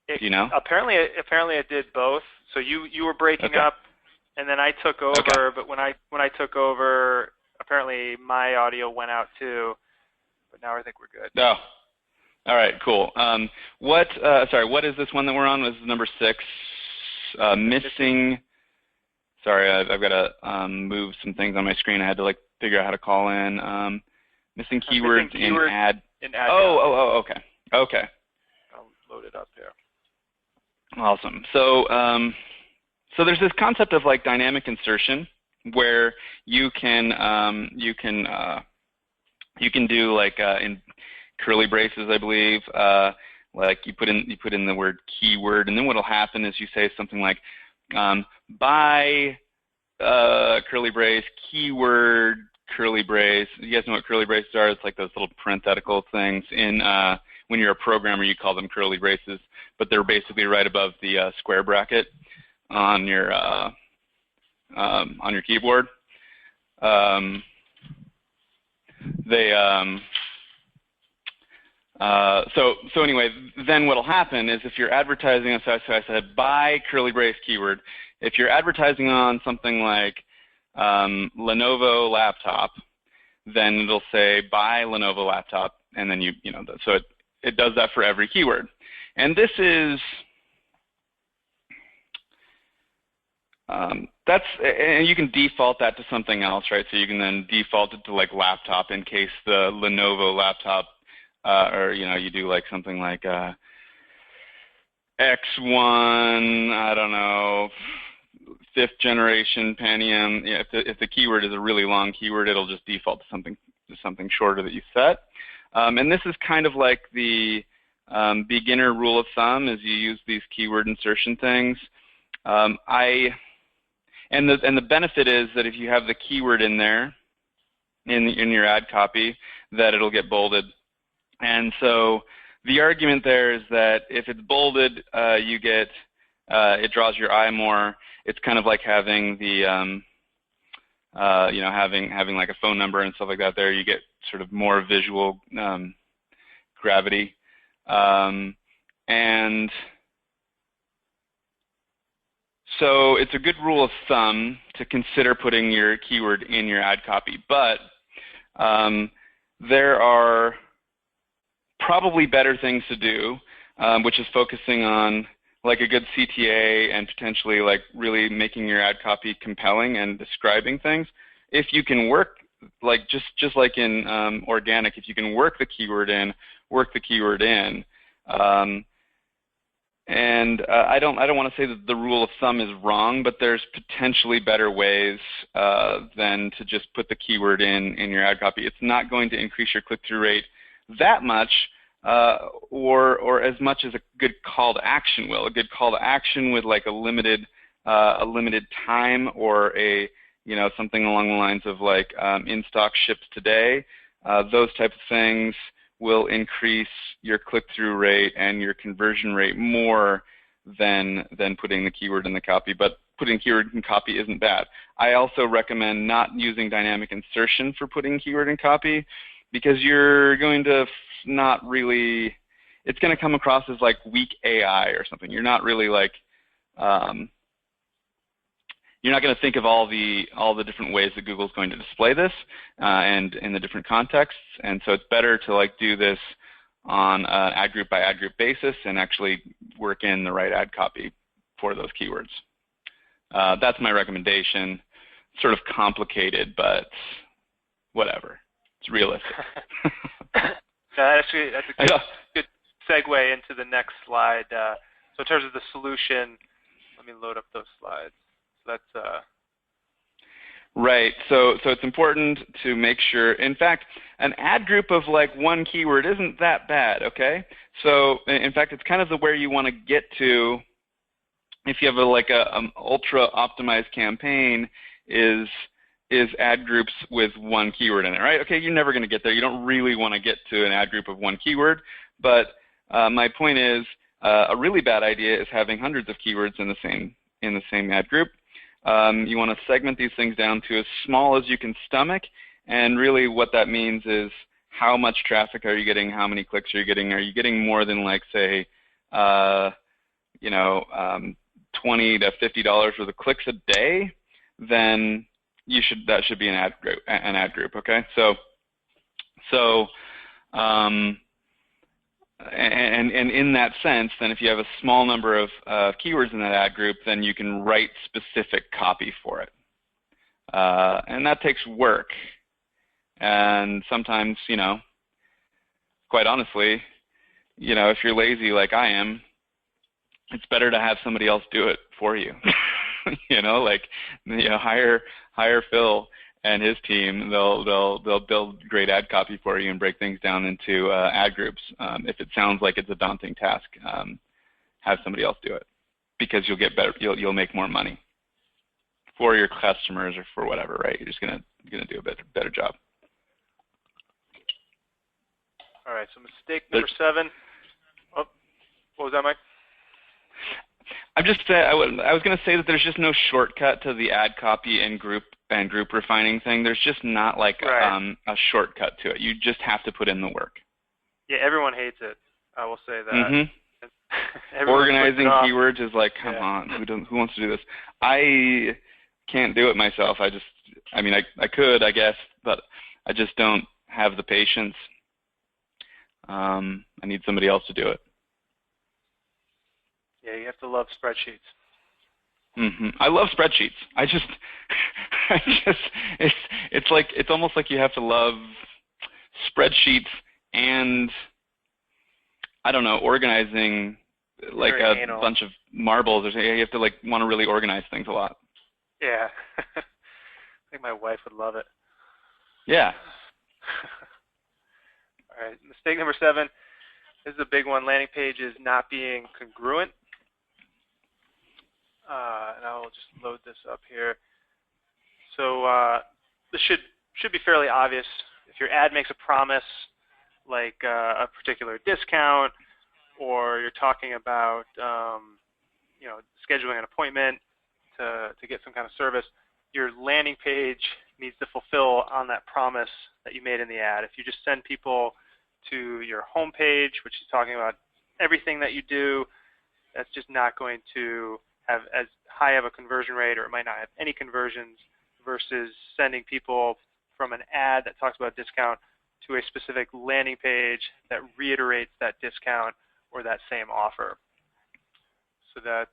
Do you know? Apparently it did both. So you were breaking up, and then I took over. Okay. But when I took over, apparently my audio went out too. But now I think we're good. Oh, all right, cool. What is this one that we're on? This is number 6. Missing. Sorry, I've got to move some things on my screen. I had to like figure out how to call in. Missing keywords in ad. Oh, okay. Okay. I'll load it up here. Awesome. So, so there's this concept of like dynamic insertion, where you can do like in curly braces, I believe. Like you put in the word keyword, and then what'll happen is you say something like by curly brace, keyword curly brace. You guys know what curly braces are? It's like those little parenthetical things in when you're a programmer, you call them curly braces, but they're basically right above the square bracket on your keyboard. So anyway, then what'll happen is if you're advertising, so I said buy curly brace keyword. If you're advertising on something like Lenovo laptop, then it'll say buy Lenovo laptop, and then so it does that for every keyword. And this is and you can default that to something else, right? So you can then default it to like laptop in case the Lenovo laptop, or you do like something like X1, I don't know, 5th generation Pentium. If the keyword is a really long keyword, it'll just default to something shorter that you set. And this is kind of like the beginner rule of thumb, is you use these keyword insertion things. And the benefit is that if you have the keyword in there, in your ad copy, that it'll get bolded. And so the argument there is that if it's bolded, you get it draws your eye more. It's kind of like having the having like a phone number and stuff like that. There, you get sort of more visual gravity, and so it's a good rule of thumb to consider putting your keyword in your ad copy. But there are probably better things to do, which is focusing on like a good CTA and potentially like really making your ad copy compelling and describing things. If you can work, like just like in organic, if you can work the keyword in. And I don't want to say that the rule of thumb is wrong, but there's potentially better ways than to just put the keyword in your ad copy. It's not going to increase your click-through rate that much, or as much as a good call to action will. A good call to action with like a limited time, or a something along the lines of like in stock ships today. Those types of things will increase your click-through rate and your conversion rate more than putting the keyword in the copy. But putting keyword in copy isn't bad. I also recommend not using dynamic insertion for putting keyword in copy, because you're going to not really, it's going to come across as like weak AI or something. You're not really like, you're not going to think of all the different ways that Google's going to display this and in the different contexts. And so it's better to like do this on an ad group by ad group basis and actually work in the right ad copy for those keywords. That's my recommendation. Sort of complicated, but whatever. It's realistic. That's a good segue into the next slide. So in terms of the solution, let me load up those slides. So that's right. So it's important to make sure. In fact, an ad group of like one keyword isn't that bad. Okay. So in fact, it's kind of the where you want to get to. If you have an ultra optimized campaign, is ad groups with one keyword in it, right? Okay, you're never going to get there. You don't really want to get to an ad group of one keyword, but my point is a really bad idea is having hundreds of keywords in the same ad group. You want to segment these things down to as small as you can stomach, and really what that means is how much traffic are you getting, how many clicks are you getting? Are you getting more than like say, $20 to $50 worth of clicks a day? Then that should be an ad group, okay? And in that sense, then if you have a small number of keywords in that ad group, then you can write specific copy for it. And that takes work. And sometimes, quite honestly, if you're lazy like I am, it's better to have somebody else do it for you. Hire Phil and his team. They'll build great ad copy for you and break things down into ad groups. If it sounds like it's a daunting task, have somebody else do it, because you'll get better. You'll make more money for your customers or for whatever, right? You're just gonna do a better job. All right. So mistake number 7. Oh, what was that, Mike? I'm just I was going to say that there's just no shortcut to the ad copy and group refining thing. There's just not like a shortcut to it. You just have to put in the work. Yeah, everyone hates it. I will say that. Mm-hmm. Organizing keywords is like, come on, who wants to do this? I can't do it myself. I could, I guess, but I just don't have the patience. I need somebody else to do it. Yeah, you have to love spreadsheets. Mm-hmm. I love spreadsheets. It's almost like you have to love spreadsheets and, I don't know, organizing like a bunch of marbles or something. You have to want to really organize things a lot. Yeah. I think my wife would love it. Yeah. All right, mistake number 7. This is a big one. Landing page is not being congruent. And I'll just load this up here. So this should be fairly obvious. If your ad makes a promise, like a particular discount, or you're talking about scheduling an appointment to get some kind of service, your landing page needs to fulfill on that promise that you made in the ad. If you just send people to your home page, which is talking about everything that you do, that's just not going to have as high of a conversion rate, or it might not have any conversions, versus sending people from an ad that talks about discount to a specific landing page that reiterates that discount or that same offer. So that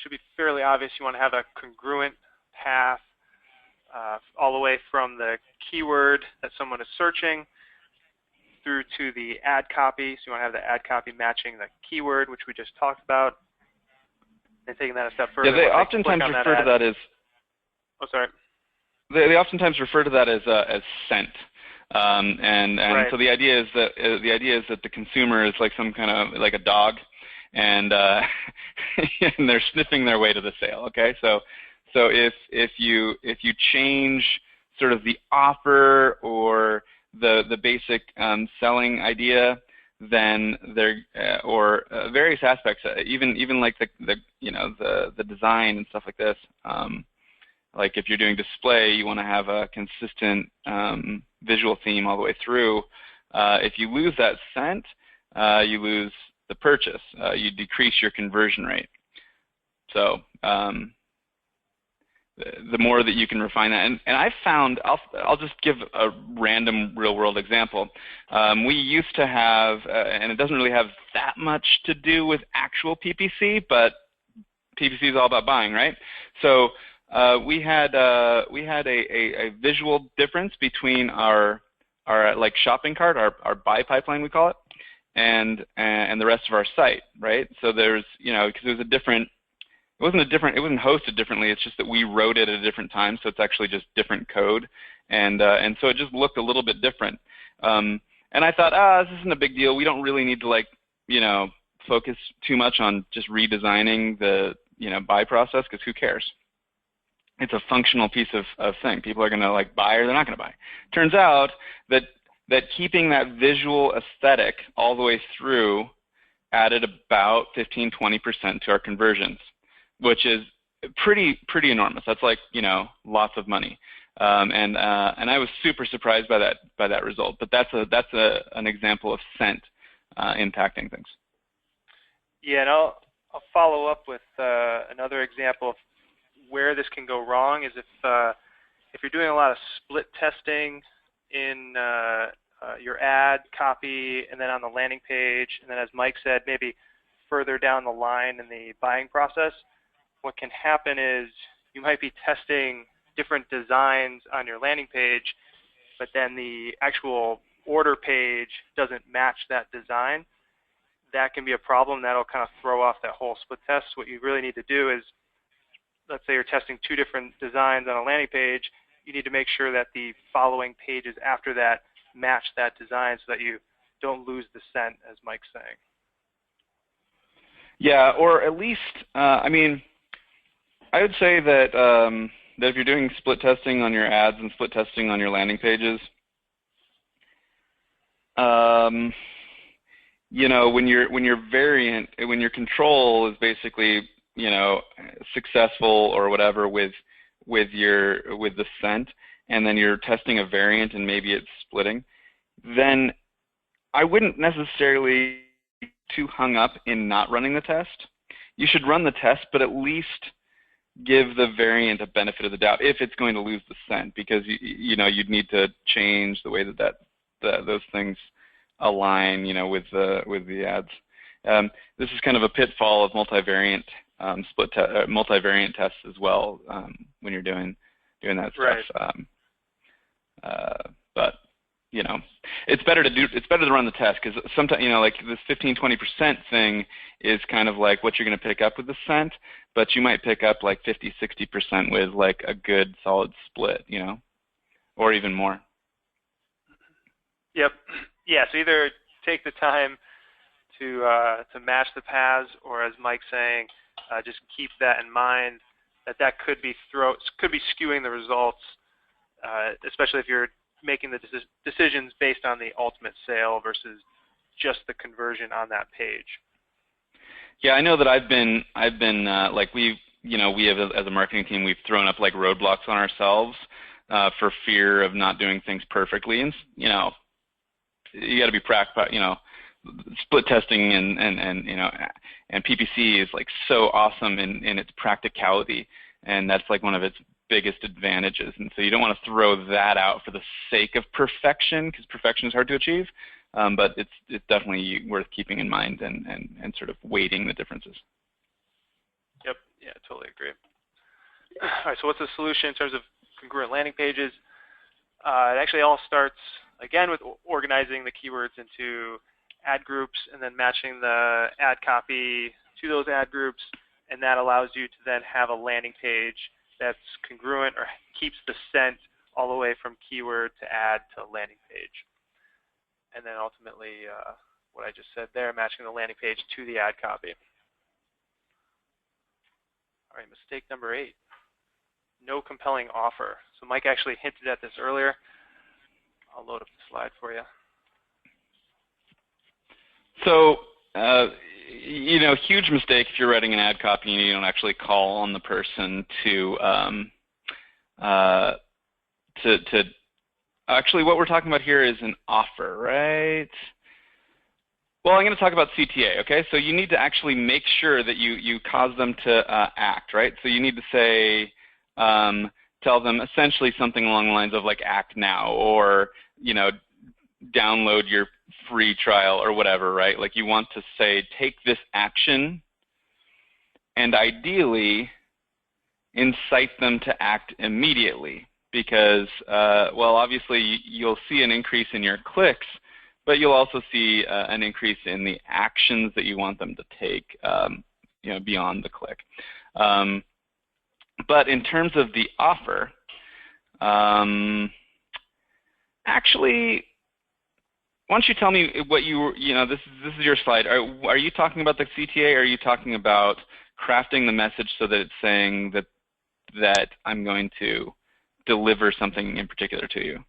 should be fairly obvious. You want to have a congruent path all the way from the keyword that someone is searching through to the ad copy. So you want to have the ad copy matching the keyword, which we just talked about. And taking that a step further. Yeah, they oftentimes refer to that as. Oh, sorry. They oftentimes refer to that as sent, and right. So the idea is that the consumer is like some kind of like a dog, and and they're sniffing their way to the sale. Okay, so if you change sort of the offer or the basic selling idea, then there or various aspects, even like the design and stuff like this. Like if you're doing display, you want to have a consistent visual theme all the way through, if you lose that scent, you lose the purchase. You decrease your conversion rate. So the more that you can refine that, and I've found, I'll just give a random real-world example. We used to have, and it doesn't really have that much to do with actual PPC, but PPC is all about buying, right? So we had a visual difference between our like shopping cart, our buy pipeline we call it, and the rest of our site, right? So there's, you know, because it was a different. It wasn't hosted differently. It's just that we wrote it at a different time, so it's actually just different code, and so it just looked a little bit different. And I thought, this isn't a big deal. We don't really need to, like, you know, focus too much on just redesigning the, you know, buy process, because who cares? It's a functional piece of thing. People are going to, like, buy or they're not going to buy. Turns out that keeping that visual aesthetic all the way through added about 15–20% to our conversions, which is pretty enormous. That's like, you know, lots of money, and I was super surprised by that result. But that's an example of scent impacting things. Yeah, and I'll follow up with another example of where this can go wrong. Is if you're doing a lot of split testing in your ad copy, and then on the landing page, and then, as Mike said, maybe further down the line in the buying process. What can happen is you might be testing different designs on your landing page, but then the actual order page doesn't match that design. That can be a problem. That'll kind of throw off that whole split test. What you really need to do is, let's say you're testing 2 different designs on a landing page, you need to make sure that the following pages after that match that design so that you don't lose the scent, as Mike's saying. Yeah, or at least, I mean, I would say that that if you're doing split testing on your ads and split testing on your landing pages, you know, when your control is basically, you know, successful or whatever with the scent, and then you're testing a variant and maybe it's splitting, then I wouldn't necessarily be too hung up in not running the test. You should run the test, but at least give the variant a benefit of the doubt if it's going to lose the scent, because you know, you'd need to change the way that those things align, you know, with the ads. This is kind of a pitfall of multivariant multivariant tests as well, when you're doing that stuff. Right. But you know, it's better to run the test, because sometimes, you know, like this 15–20% thing is kind of like what you're going to pick up with the scent, but you might pick up like 50–60% with like a good solid split, you know, or even more. Yep. Yeah. So either take the time to match the paths, or, as Mike's saying, just keep that in mind, that could be skewing the results, especially if you're making the decisions based on the ultimate sale versus just the conversion on that page. Yeah, I know that I've been like we have, as a marketing team, we've thrown up like roadblocks on ourselves for fear of not doing things perfectly, and you know, you got to be practical. You know, split testing and you know, and PPC is like so awesome in its practicality, and that's like one of its biggest advantages. And so you don't want to throw that out for the sake of perfection, because perfection is hard to achieve. But it's definitely worth keeping in mind and sort of weighting the differences. Yep. Yeah, totally agree. All right. So what's the solution in terms of congruent landing pages? It actually all starts again with organizing the keywords into ad groups and then matching the ad copy to those ad groups, and that allows you to then have a landing page that's congruent or keeps the scent all the way from keyword to ad to landing page. And then ultimately, what I just said there, matching the landing page to the ad copy. All right, mistake number 8, no compelling offer. So Mike actually hinted at this earlier. I'll load up the slide for you. So, you know, huge mistake if you're writing an ad copy and you don't actually call on the person to actually, what we're talking about here is an offer, right? Well, I'm going to talk about CTA, okay? So you need to actually make sure that you cause them to act, right? So you need to say, tell them essentially something along the lines of like act now, or, you know, download your free trial or whatever, right? Like you want to say, take this action, and ideally incite them to act immediately, because, well, obviously you'll see an increase in your clicks, but you'll also see an increase in the actions that you want them to take, you know, beyond the click. But in terms of the offer, actually, why don't you tell me what you know, this is your slide. Are you talking about the CTA, or are you talking about crafting the message so that it's saying that I'm going to deliver something in particular to you?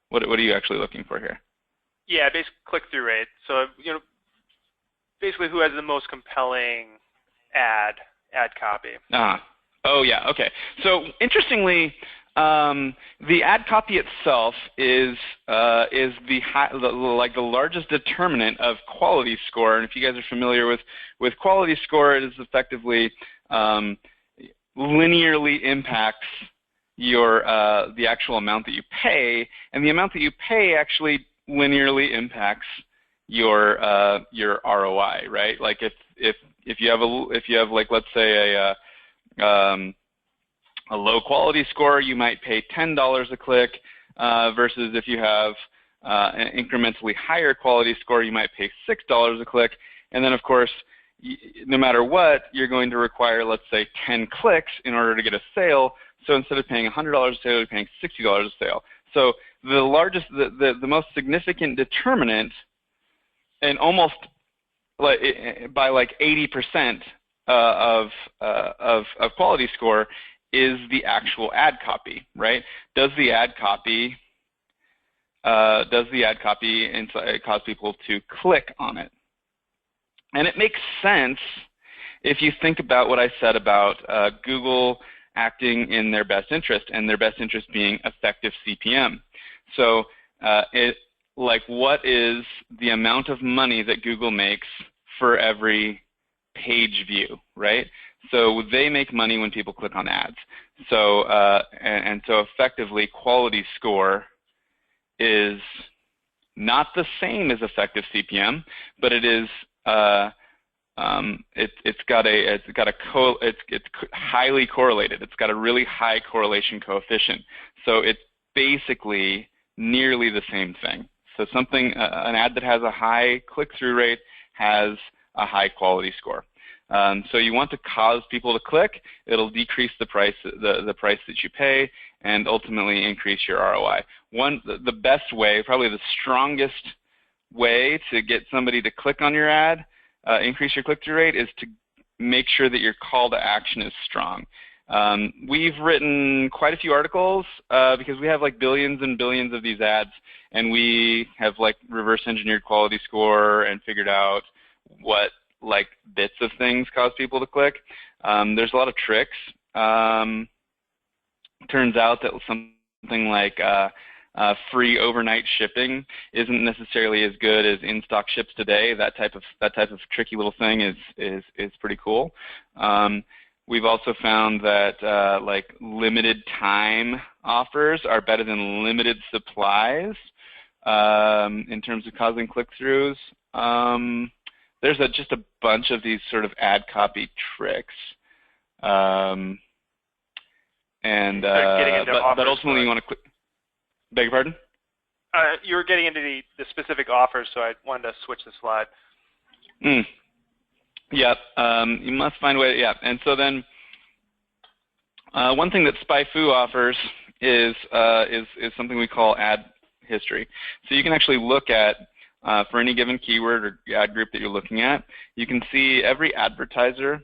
What are you actually looking for here? Yeah, basically click-through rate. So, you know, basically who has the most compelling ad copy. Oh yeah, okay. So interestingly, the ad copy itself is the largest determinant of quality score. And if you guys are familiar with quality score, it is effectively linearly impacts your the actual amount that you pay, and the amount that you pay actually linearly impacts your ROI, right? Like if you have like, let's say a low quality score, you might pay $10 a click, versus if you have an incrementally higher quality score, you might pay $6 a click. And then of course, no matter what, you're going to require, let's say, 10 clicks in order to get a sale. So instead of paying $100 a sale, you're paying $60 a sale. So the most significant determinant, and almost like by like 80% of quality score, is the actual ad copy, right? Does the ad copy cause people to click on it? And it makes sense if you think about what I said about Google acting in their best interest, and their best interest being effective CPM. So what is the amount of money that Google makes for every page view, right? So they make money when people click on ads. So and so effectively, quality score is not the same as effective CPM, but it is it's highly correlated. It's got a really high correlation coefficient. So it's basically nearly the same thing. So an ad that has a high click-through rate has a high quality score. So you want to cause people to click. It'll decrease the price that you pay, and ultimately increase your ROI. The best way, probably the strongest way to get somebody to click on your ad, increase your click-through rate, is to make sure that your call to action is strong. We've written quite a few articles because we have like billions and billions of these ads, and we have like reverse engineered quality score and figured out what like bits of things cause people to click. There's a lot of tricks. Turns out that something like free overnight shipping isn't necessarily as good as in-stock ships today. That type of tricky little thing is pretty cool. We've also found that like limited time offers are better than limited supplies in terms of causing click-throughs. There's just a bunch of these sort of ad copy tricks, but ultimately you want to click. Beg your pardon? You were getting into the specific offers, so I wanted to switch the slide. Yep. You must find a way. Yeah. And so then, one thing that SpyFu offers is something we call ad history. So you can actually look at for any given keyword or ad group that you're looking at, you can see every advertiser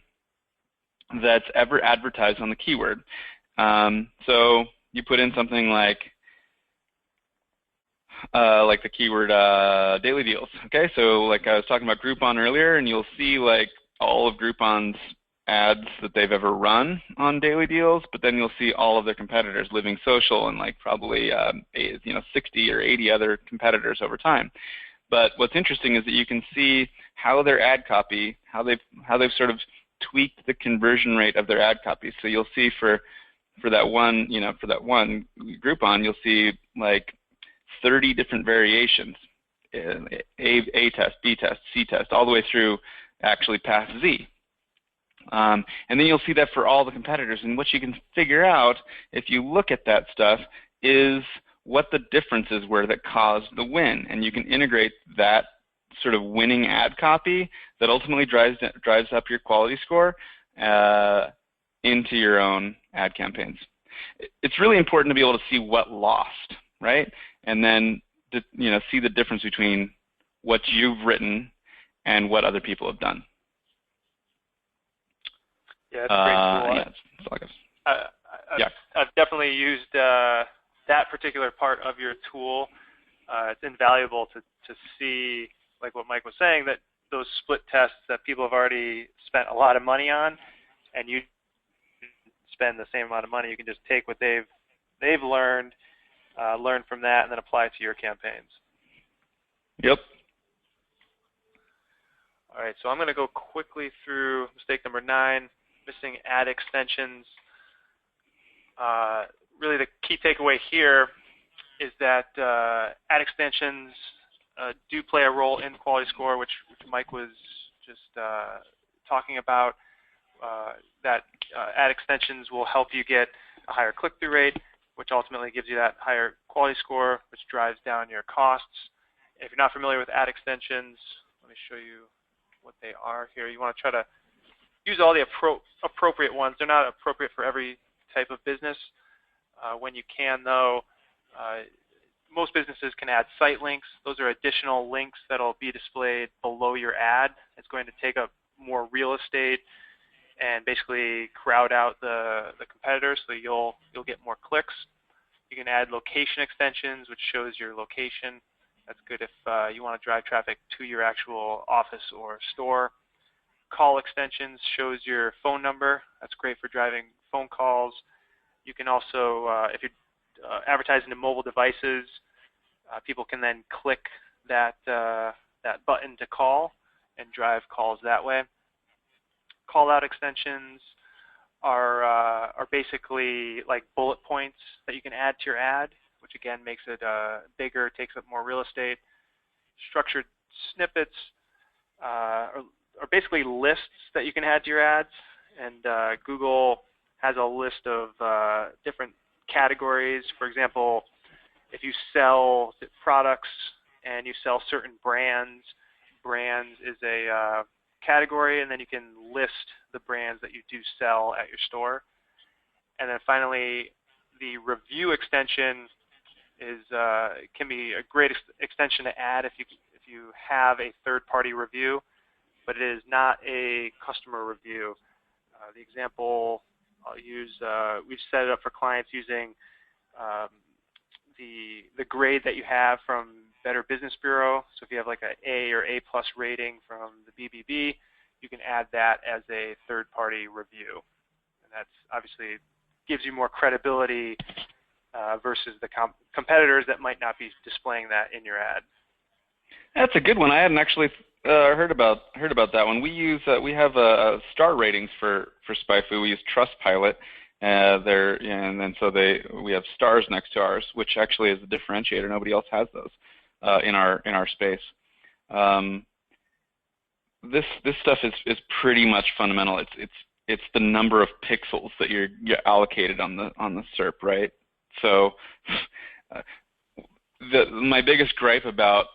that's ever advertised on the keyword. So you put in something like the keyword daily deals. Okay, so like I was talking about Groupon earlier, and you'll see like all of Groupon's ads that they've ever run on Daily Deals, but then you'll see all of their competitors, Living Social, and like probably 60 or 80 other competitors over time. But what's interesting is that you can see how their ad copy, how they've sort of tweaked the conversion rate of their ad copy. So you'll see for that one, for that one Groupon, you'll see like 30 different variations, A test, B test, C test, all the way through actually past Z. And then you'll see that for all the competitors. And what you can figure out if you look at that stuff is what the differences were that caused the win. And you can integrate that sort of winning ad copy that ultimately drives up your quality score into your own ad campaigns. It's really important to be able to see what lost, right? And then see the difference between what you've written and what other people have done. Yeah, that's a great tool. I've definitely used that particular part of your tool. It's invaluable to see, like what Mike was saying, that those split tests that people have already spent a lot of money on, and you spend the same amount of money. You can just take what they've learned, learn from that, and then apply it to your campaigns. Yep. All right, so I'm going to go quickly through mistake number 9, missing ad extensions. Really the key takeaway here is that ad extensions do play a role in quality score, which Mike was just talking about, that ad extensions will help you get a higher click-through rate, which ultimately gives you that higher quality score, which drives down your costs. If you're not familiar with ad extensions, let me show you what they are here. You want to try to use all the appropriate ones. They're not appropriate for every type of business. When you can, though, most businesses can add site links. Those are additional links that will be displayed below your ad. It's going to take up more real estate and basically crowd out the competitors, so you'll get more clicks. You can add location extensions, which shows your location. That's good if you want to drive traffic to your actual office or store. Call extensions shows your phone number. That's great for driving phone calls. You can also, if you're advertising to mobile devices, people can then click that button to call and drive calls that way. Call-out extensions are basically like bullet points that you can add to your ad, which again makes it bigger, takes up more real estate. Structured snippets are basically lists that you can add to your ads, and Google has a list of different categories. For example, if you sell products and you sell certain brands is a category, and then you can list the brands that you do sell at your store. And then finally, the review extension can be a great extension to add if you have a third-party review, but it is not a customer review. The example I'll use, we've set it up for clients using the grade that you have from Better Business Bureau. So if you have like an A or A+ rating from the BBB, you can add that as a third-party review. And that's obviously gives you more credibility versus the competitors that might not be displaying that in your ad. That's a good one. I hadn't actually heard about that one. We have star ratings for SpyFu. We use Trustpilot. And then so we have stars next to ours, which actually is a differentiator. Nobody else has those in our space. This stuff is pretty much fundamental. It's the number of pixels that you're allocated on the SERP, right? So my biggest gripe about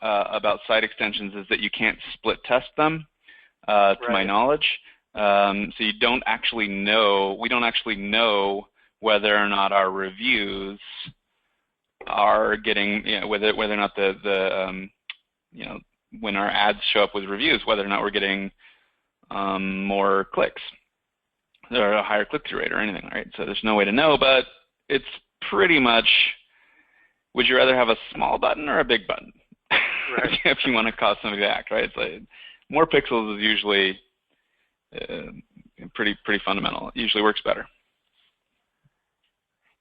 site extensions is that you can't split test them, to my knowledge. So you don't actually know. We don't actually know whether or not our reviews are getting, whether or not when our ads show up with reviews, whether or not we're getting more clicks or a higher click-through rate or anything, right? So there's no way to know, but it's pretty much, would you rather have a small button or a big button? Right. If you want to cause somebody to act, right? It's like more pixels is usually pretty fundamental. It usually works better.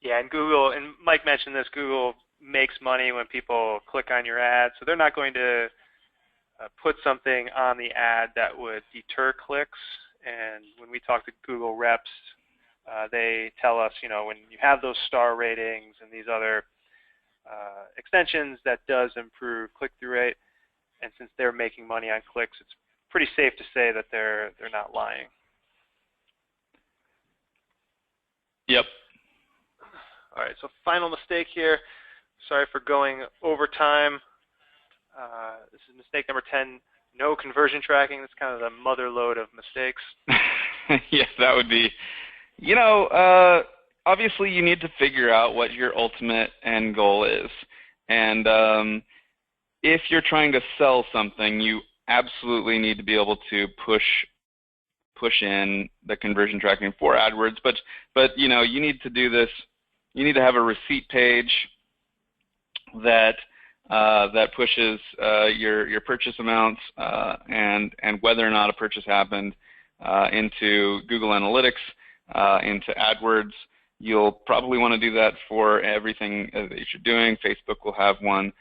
Yeah, and Google, and Mike mentioned this, Google makes money when people click on your ad, so they're not going to put something on the ad that would deter clicks. And when we talk to Google reps, they tell us, when you have those star ratings and these other extensions, that does improve click-through rate. And since they're making money on clicks, it's pretty safe to say that they're not lying. Yep. All right, so final mistake here. Sorry for going over time. This is mistake number 10, no conversion tracking. That's kind of the mother lode of mistakes. Yes, that would be. Obviously you need to figure out what your ultimate end goal is. And if you're trying to sell something, you absolutely need to be able to push in the conversion tracking for AdWords. But you need to do this. You need to have a receipt page that pushes your purchase amounts and whether or not a purchase happened into Google Analytics, into AdWords. You'll probably want to do that for everything that you're doing. Facebook will have one.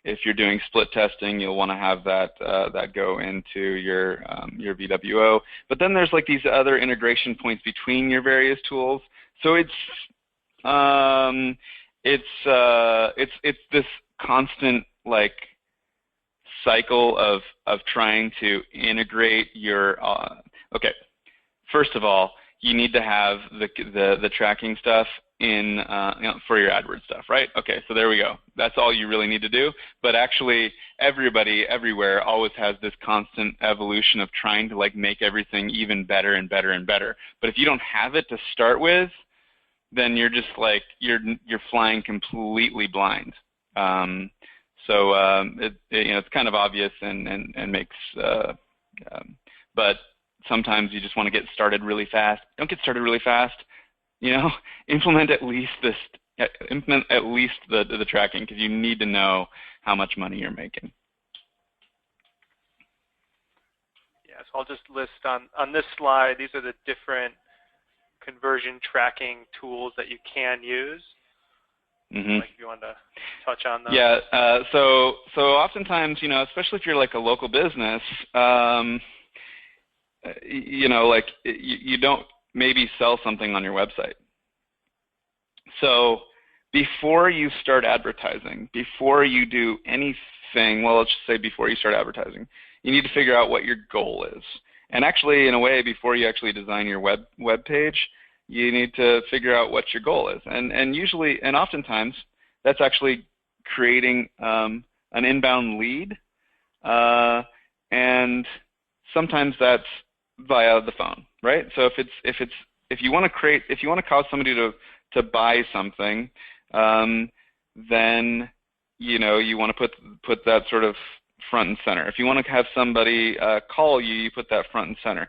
If you're doing split testing, you'll want to have that go into your VWO. But then there's like these other integration points between your various tools. So it's this constant like cycle of trying to integrate your. Okay, first of all, you need to have the tracking stuff in for your AdWords stuff, right? Okay, so there we go. That's all you really need to do. But actually, everybody everywhere always has this constant evolution of trying to like make everything even better and better and better. But if you don't have it to start with, then you're just like you're flying completely blind. It's kind of obvious and makes. But sometimes you just want to get started really fast. Don't get started really fast. Implement at least the tracking, because you need to know how much money you're making. Yeah, so I'll just list on this slide. These are the different conversion tracking tools that you can use. Mm-hmm. Like if you want to touch on those. Yeah. So oftentimes, especially if you're like a local business, you don't maybe sell something on your website. So before you start advertising, before you do anything, well, let's just say before you start advertising, you need to figure out what your goal is. And actually, in a way, before you actually design your web page, you need to figure out what your goal is. And usually, and oftentimes, that's actually creating an inbound lead, and sometimes that's via the phone, right? So if you want to cause somebody to buy something, then you want to put that sort of front and center. If you want to have somebody call you, you put that front and center.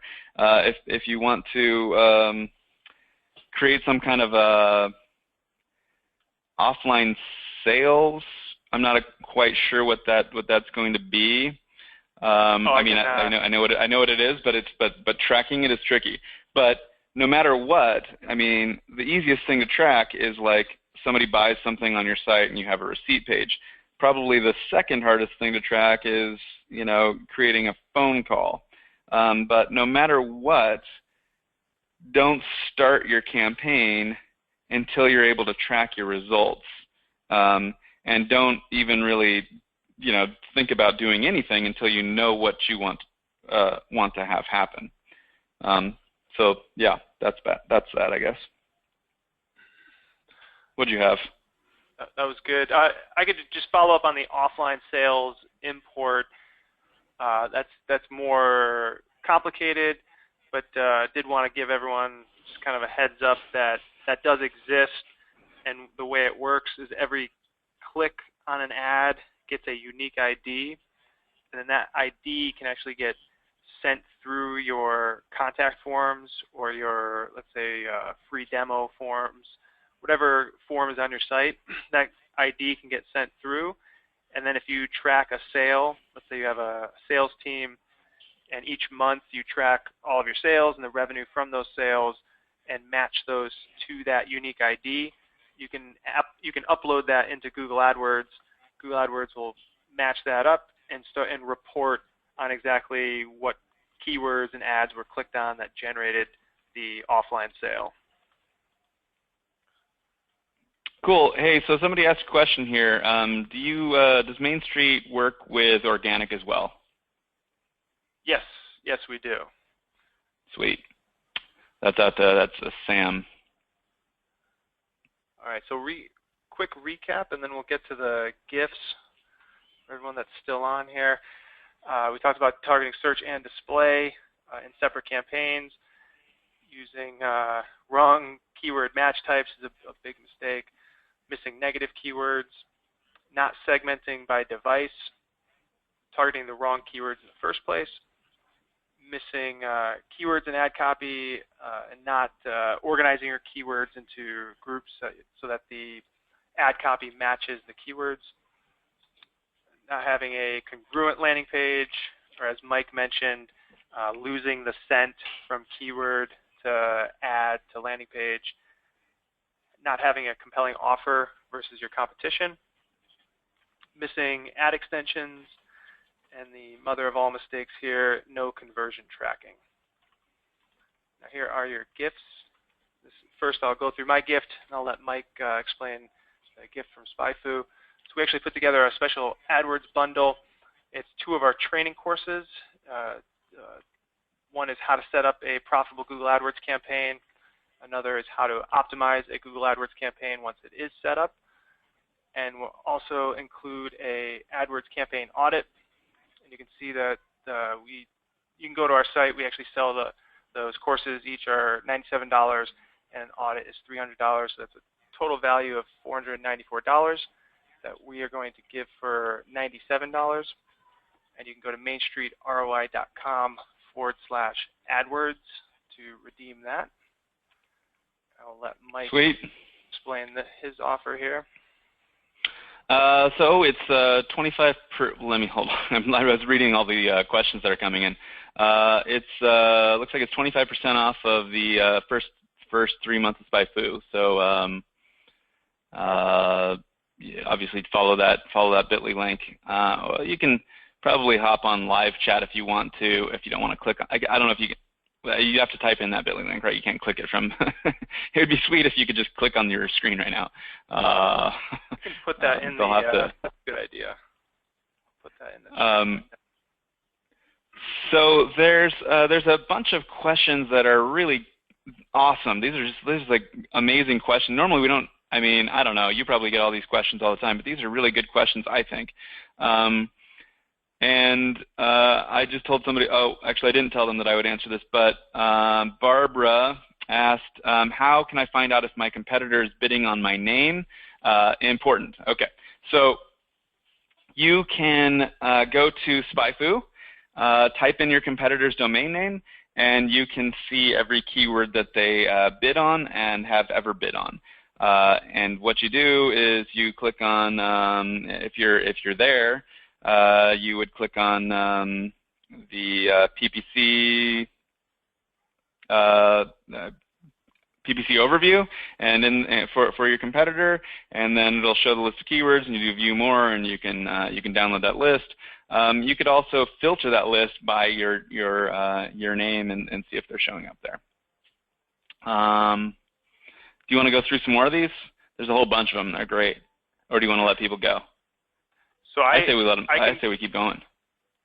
If you want to create some kind of offline sales, I'm not quite sure what that's going to be. I know what it is, but tracking it is tricky. But no matter what, the easiest thing to track is like somebody buys something on your site and you have a receipt page. Probably the second hardest thing to track is creating a phone call. But no matter what, don't start your campaign until you're able to track your results, and don't even really think about doing anything until you know what you want to have happen. So yeah, that's that, I guess. What'd you have? That was good. I could just follow up on the offline sales import. That's more complicated, but did want to give everyone just kind of a heads up that does exist. And the way it works is every click on an ad gets a unique ID, and then that ID can actually get sent through your contact forms or your, let's say, free demo forms, whatever form is on your site. That ID can get sent through, and then if you track a sale, let's say you have a sales team and each month you track all of your sales and the revenue from those sales and match those to that unique ID. You can upload that into Google AdWords. Google AdWords will match that up and report on exactly what keywords and ads were clicked on that generated the offline sale. Cool. Hey, so somebody asked a question here. Does Main Street work with organic as well? Yes, yes, we do. Sweet. That's Sam. All right, so quick recap, and then we'll get to the GIFs for everyone that's still on here. We talked about targeting search and display in separate campaigns. Using wrong keyword match types is a big mistake. Missing negative keywords. Not segmenting by device. Targeting the wrong keywords in the first place. Missing keywords in ad copy and not organizing your keywords into groups so that the ad copy matches the keywords. Not having a congruent landing page, or as Mike mentioned, losing the scent from keyword to ad to landing page. Not having a compelling offer versus your competition. Missing ad extensions. And the mother of all mistakes here, no conversion tracking. Now here are your GIFs. First I'll go through my gift, and I'll let Mike explain the gift from SpyFu. So we actually put together a special AdWords bundle. It's 2 of our training courses. One is how to set up a profitable Google AdWords campaign. Another is how to optimize a Google AdWords campaign once it is set up. And we'll also include a AdWords campaign audit. And you can see that you can go to our site. We actually sell those courses. Each are $97, and an audit is $300. So that's a total value of $494 that we are going to give for $97. And you can go to mainstreetroi.com/AdWords to redeem that. I'll let Mike explain his offer here. So it's 25 per. Let me hold on. I was reading all the questions that are coming in. Looks like it's 25% off of the first 3 months of SpyFu. So obviously follow that bit.ly link. You can probably hop on live chat if you want to. If you don't want to click, I don't know if you can. You have to type in that bit.ly link, right? You can't click it from. It would be sweet if you could just click on your screen right now. You can put that in the. That's a good idea. Put that in the. So there's a bunch of questions that are really awesome. This is like amazing questions. Normally we don't. I mean, I don't know. You probably get all these questions all the time, but these are really good questions, I think. And I just told somebody, oh, actually I didn't tell them that I would answer this, but Barbara asked, how can I find out if my competitor is bidding on my name? Important. Okay. So you can go to SpyFu, type in your competitor's domain name, and you can see every keyword that they bid on and have ever bid on. And what you do is you click on, if you're there, you would click on the PPC overview, and then for your competitor, and then it'll show the list of keywords, and you do view more, and you can download that list. You could also filter that list by your name and see if they're showing up there. Do you want to go through some more of these? There's a whole bunch of them. They're great. Or do you want to let people go? So I say we let them. I say we keep going.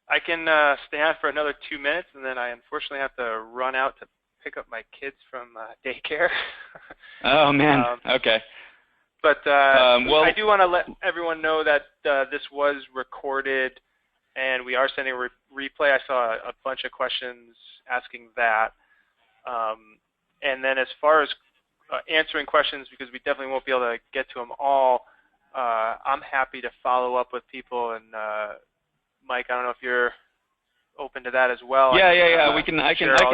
I can stay on for another 2 minutes, and then I unfortunately have to run out to pick up my kids from daycare. Oh man. Okay. But well, I do want to let everyone know that this was recorded, and we are sending a replay. I saw a bunch of questions asking that. And then as far as answering questions, because we definitely won't be able to get to them all, I'm happy to follow up with people. And Mike, I don't know if you're open to that as well. Yeah. I can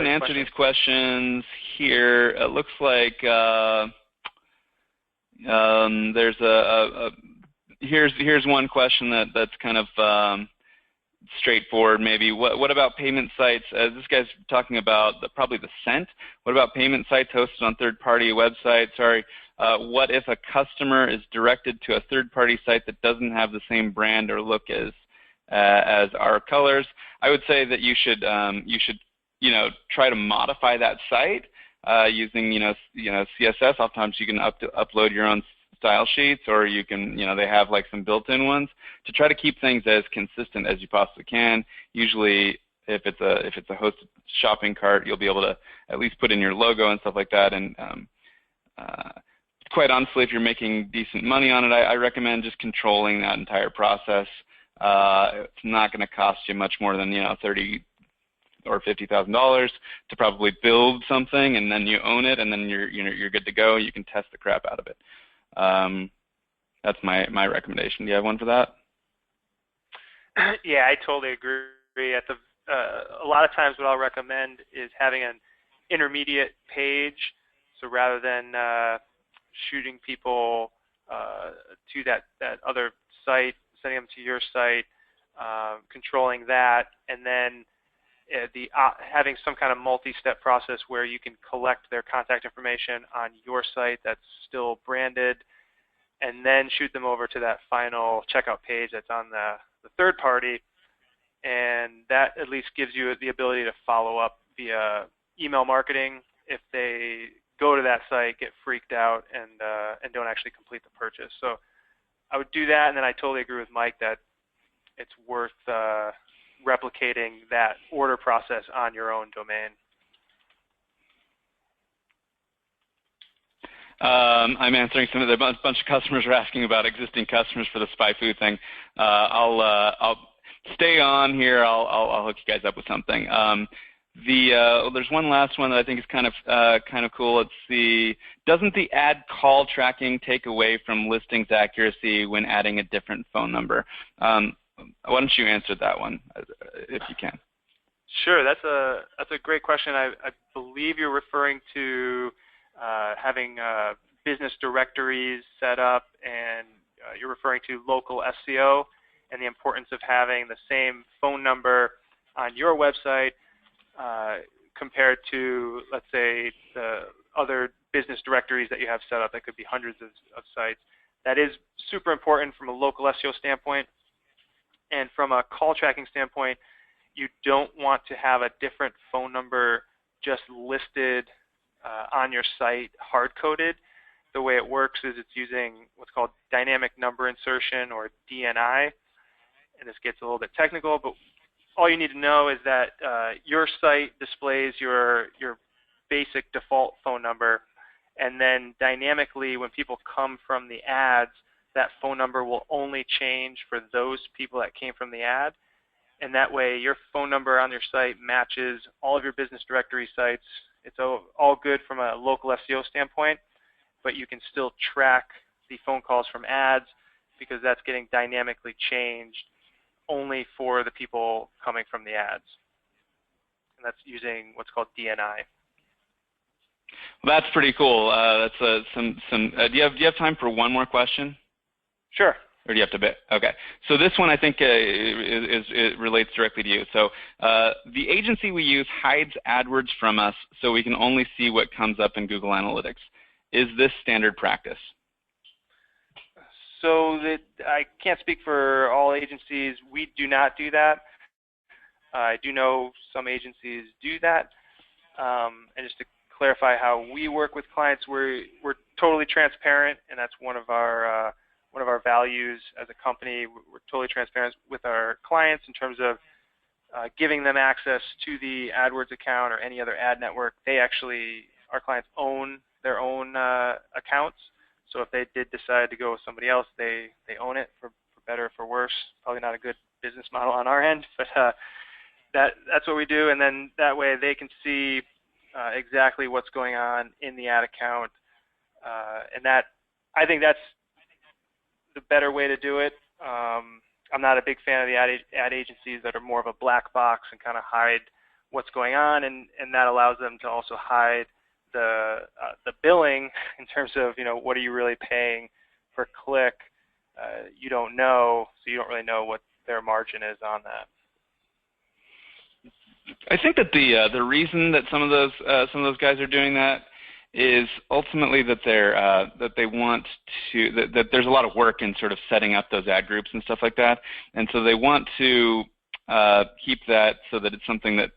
answer these questions here. It looks like there's here's one question that's kind of straightforward maybe. What about payment sites? This guy's talking about probably the cent. What about payment sites hosted on third-party websites? Sorry. What if a customer is directed to a third-party site that doesn't have the same brand or look as our colors? I would say that you should try to modify that site using CSS. Oftentimes you can upload your own style sheets, or you can they have like some built-in ones to try to keep things as consistent as you possibly can. Usually, if it's a hosted shopping cart, you'll be able to at least put in your logo and stuff like that. And quite honestly, if you're making decent money on it, I recommend just controlling that entire process. It's not going to cost you much more than $30,000 or $50,000 to probably build something, and then you own it, and then you're good to go. You can test the crap out of it. That's my recommendation. Do you have one for that? Yeah, I totally agree. A lot of times what I'll recommend is having an intermediate page. So rather than shooting people to that other site, sending them to your site, controlling that, and then having some kind of multi-step process where you can collect their contact information on your site that's still branded, and then shoot them over to that final checkout page that's on the third party, and that at least gives you the ability to follow up via email marketing if they go to that site, get freaked out, and don't actually complete the purchase. So I would do that, and then I totally agree with Mike that it's worth replicating that order process on your own domain. I'm answering some of the bunch of customers are asking about existing customers for the SpyFu thing. I'll stay on here. I'll hook you guys up with something. There's one last one that I think is kind of cool. It's doesn't the ad call tracking take away from listings accuracy when adding a different phone number? Why don't you answer that one, if you can? Sure, that's a great question. I believe you're referring to having business directories set up, and you're referring to local SEO and the importance of having the same phone number on your website compared to, let's say, the other business directories that you have set up. That could be hundreds of sites. That is super important from a local SEO standpoint. And from a call tracking standpoint, you don't want to have a different phone number just listed on your site hard-coded. The way it works is it's using what's called dynamic number insertion, or DNI. And this gets a little bit technical, but all you need to know is that your site displays your basic default phone number, and then dynamically when people come from the ads, that phone number will only change for those people that came from the ad. And that way your phone number on your site matches all of your business directory sites. It's all good from a local SEO standpoint, but you can still track the phone calls from ads because that's getting dynamically changed only for the people coming from the ads. And that's using what's called DNI. Well, that's pretty cool. That's do you have time for one more question? Sure. Or do you have to bet? Okay. So this one I think it relates directly to you. So the agency we use hides AdWords from us so we can only see what comes up in Google Analytics. Is this standard practice? So I can't speak for all agencies. We do not do that. I do know some agencies do that. And just to clarify how we work with clients, we're totally transparent, and that's one of our values as a company. We're totally transparent with our clients in terms of giving them access to the AdWords account or any other ad network. Our clients own their own accounts. So if they did decide to go with somebody else, they own it for better or for worse. Probably not a good business model on our end, but that's what we do. And then that way they can see exactly what's going on in the ad account. And I think that's the better way to do it. I'm not a big fan of the ad agencies that are more of a black box and kind of hide what's going on, and that allows them to also hide the billing in terms of, what are you really paying per click. You don't know, so you don't really know what their margin is on that. I think that the reason that some of those guys are doing that is ultimately that they want to that there's a lot of work in sort of setting up those ad groups and stuff like that, and so they want to keep that so that it's something that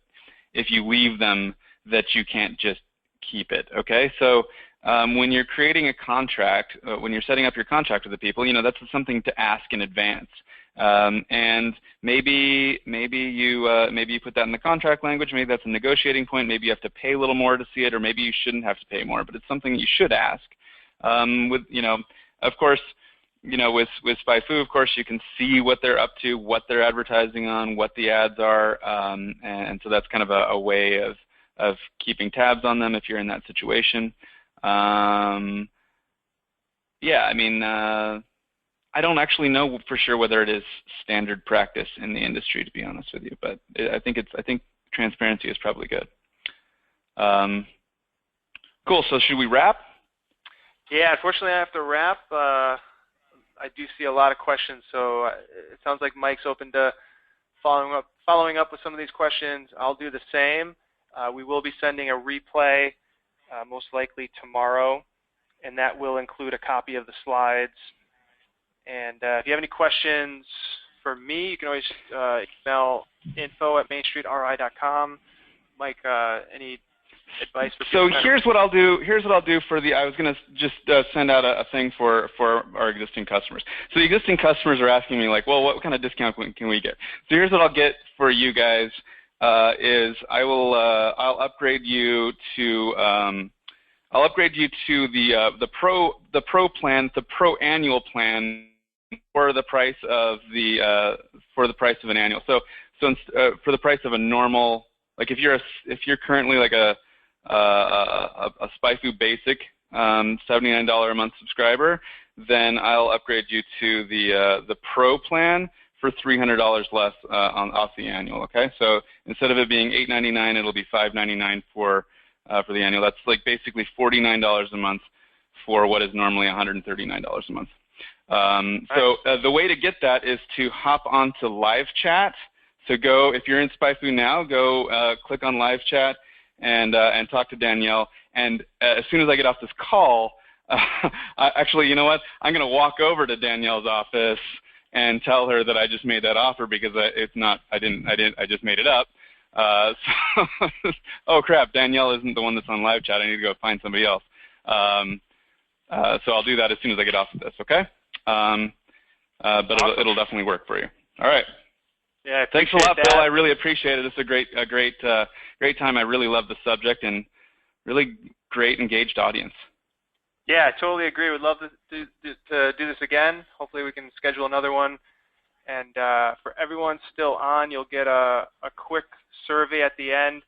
if you leave them that you can't just keep it. Okay, so when you're creating a contract, when you're setting up your contract with the people, that's something to ask in advance. And maybe you put that in the contract language. Maybe that's a negotiating point. Maybe you have to pay a little more to see it, or maybe you shouldn't have to pay more. But it's something you should ask. Of course, with SpyFu, of course, you can see what they're up to, what they're advertising on, what the ads are, and so that's kind of a way of keeping tabs on them if you're in that situation. I don't actually know for sure whether it is standard practice in the industry, to be honest with you, but I think transparency is probably good. Cool. So should we wrap? Yeah, unfortunately, I have to wrap. I do see a lot of questions, so it sounds like Mike's open to following up with some of these questions. I'll do the same. We will be sending a replay most likely tomorrow, and that will include a copy of the slides. And if you have any questions for me, you can always email info@mainstreetri.com. Mike, any advice for people? So here's what I'll do. I was going to just send out a thing for our existing customers. So the existing customers are asking me, like, well, what kind of discount can we get? So here's what I'll get for you guys is I'll upgrade you to the pro plan, the pro annual plan, for the price of an annual. So for the price of a normal, like if you're currently like a SpyFu basic $79 a month subscriber, then I'll upgrade you to the pro plan for $300 less off the annual. Okay, so instead of it being $8.99, it'll be $5.99 for the annual. That's like basically $49 a month for what is normally $139 a month. The way to get that is to hop onto live chat. So if you're in SpyFu now, go click on live chat and talk to Danielle. And as soon as I get off this call, actually, you know what? I'm going to walk over to Danielle's office and tell her that I just made that offer because I just made it up. Oh crap, Danielle isn't the one that's on live chat. I need to go find somebody else. So I'll do that as soon as I get off of this, okay? But it'll definitely work for you. All right. Yeah, thanks a lot, Bill. I really appreciate it. It's a great time. I really love the subject and really great engaged audience. Yeah, I totally agree. We'd love to do this again. Hopefully we can schedule another one. And for everyone still on, you'll get a quick survey at the end.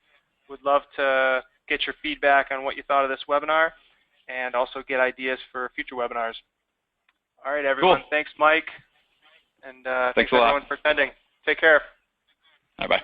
We'd love to get your feedback on what you thought of this webinar and also get ideas for future webinars. All right, everyone. Cool. Thanks, Mike. And thanks everyone for attending. Take care. Bye-bye.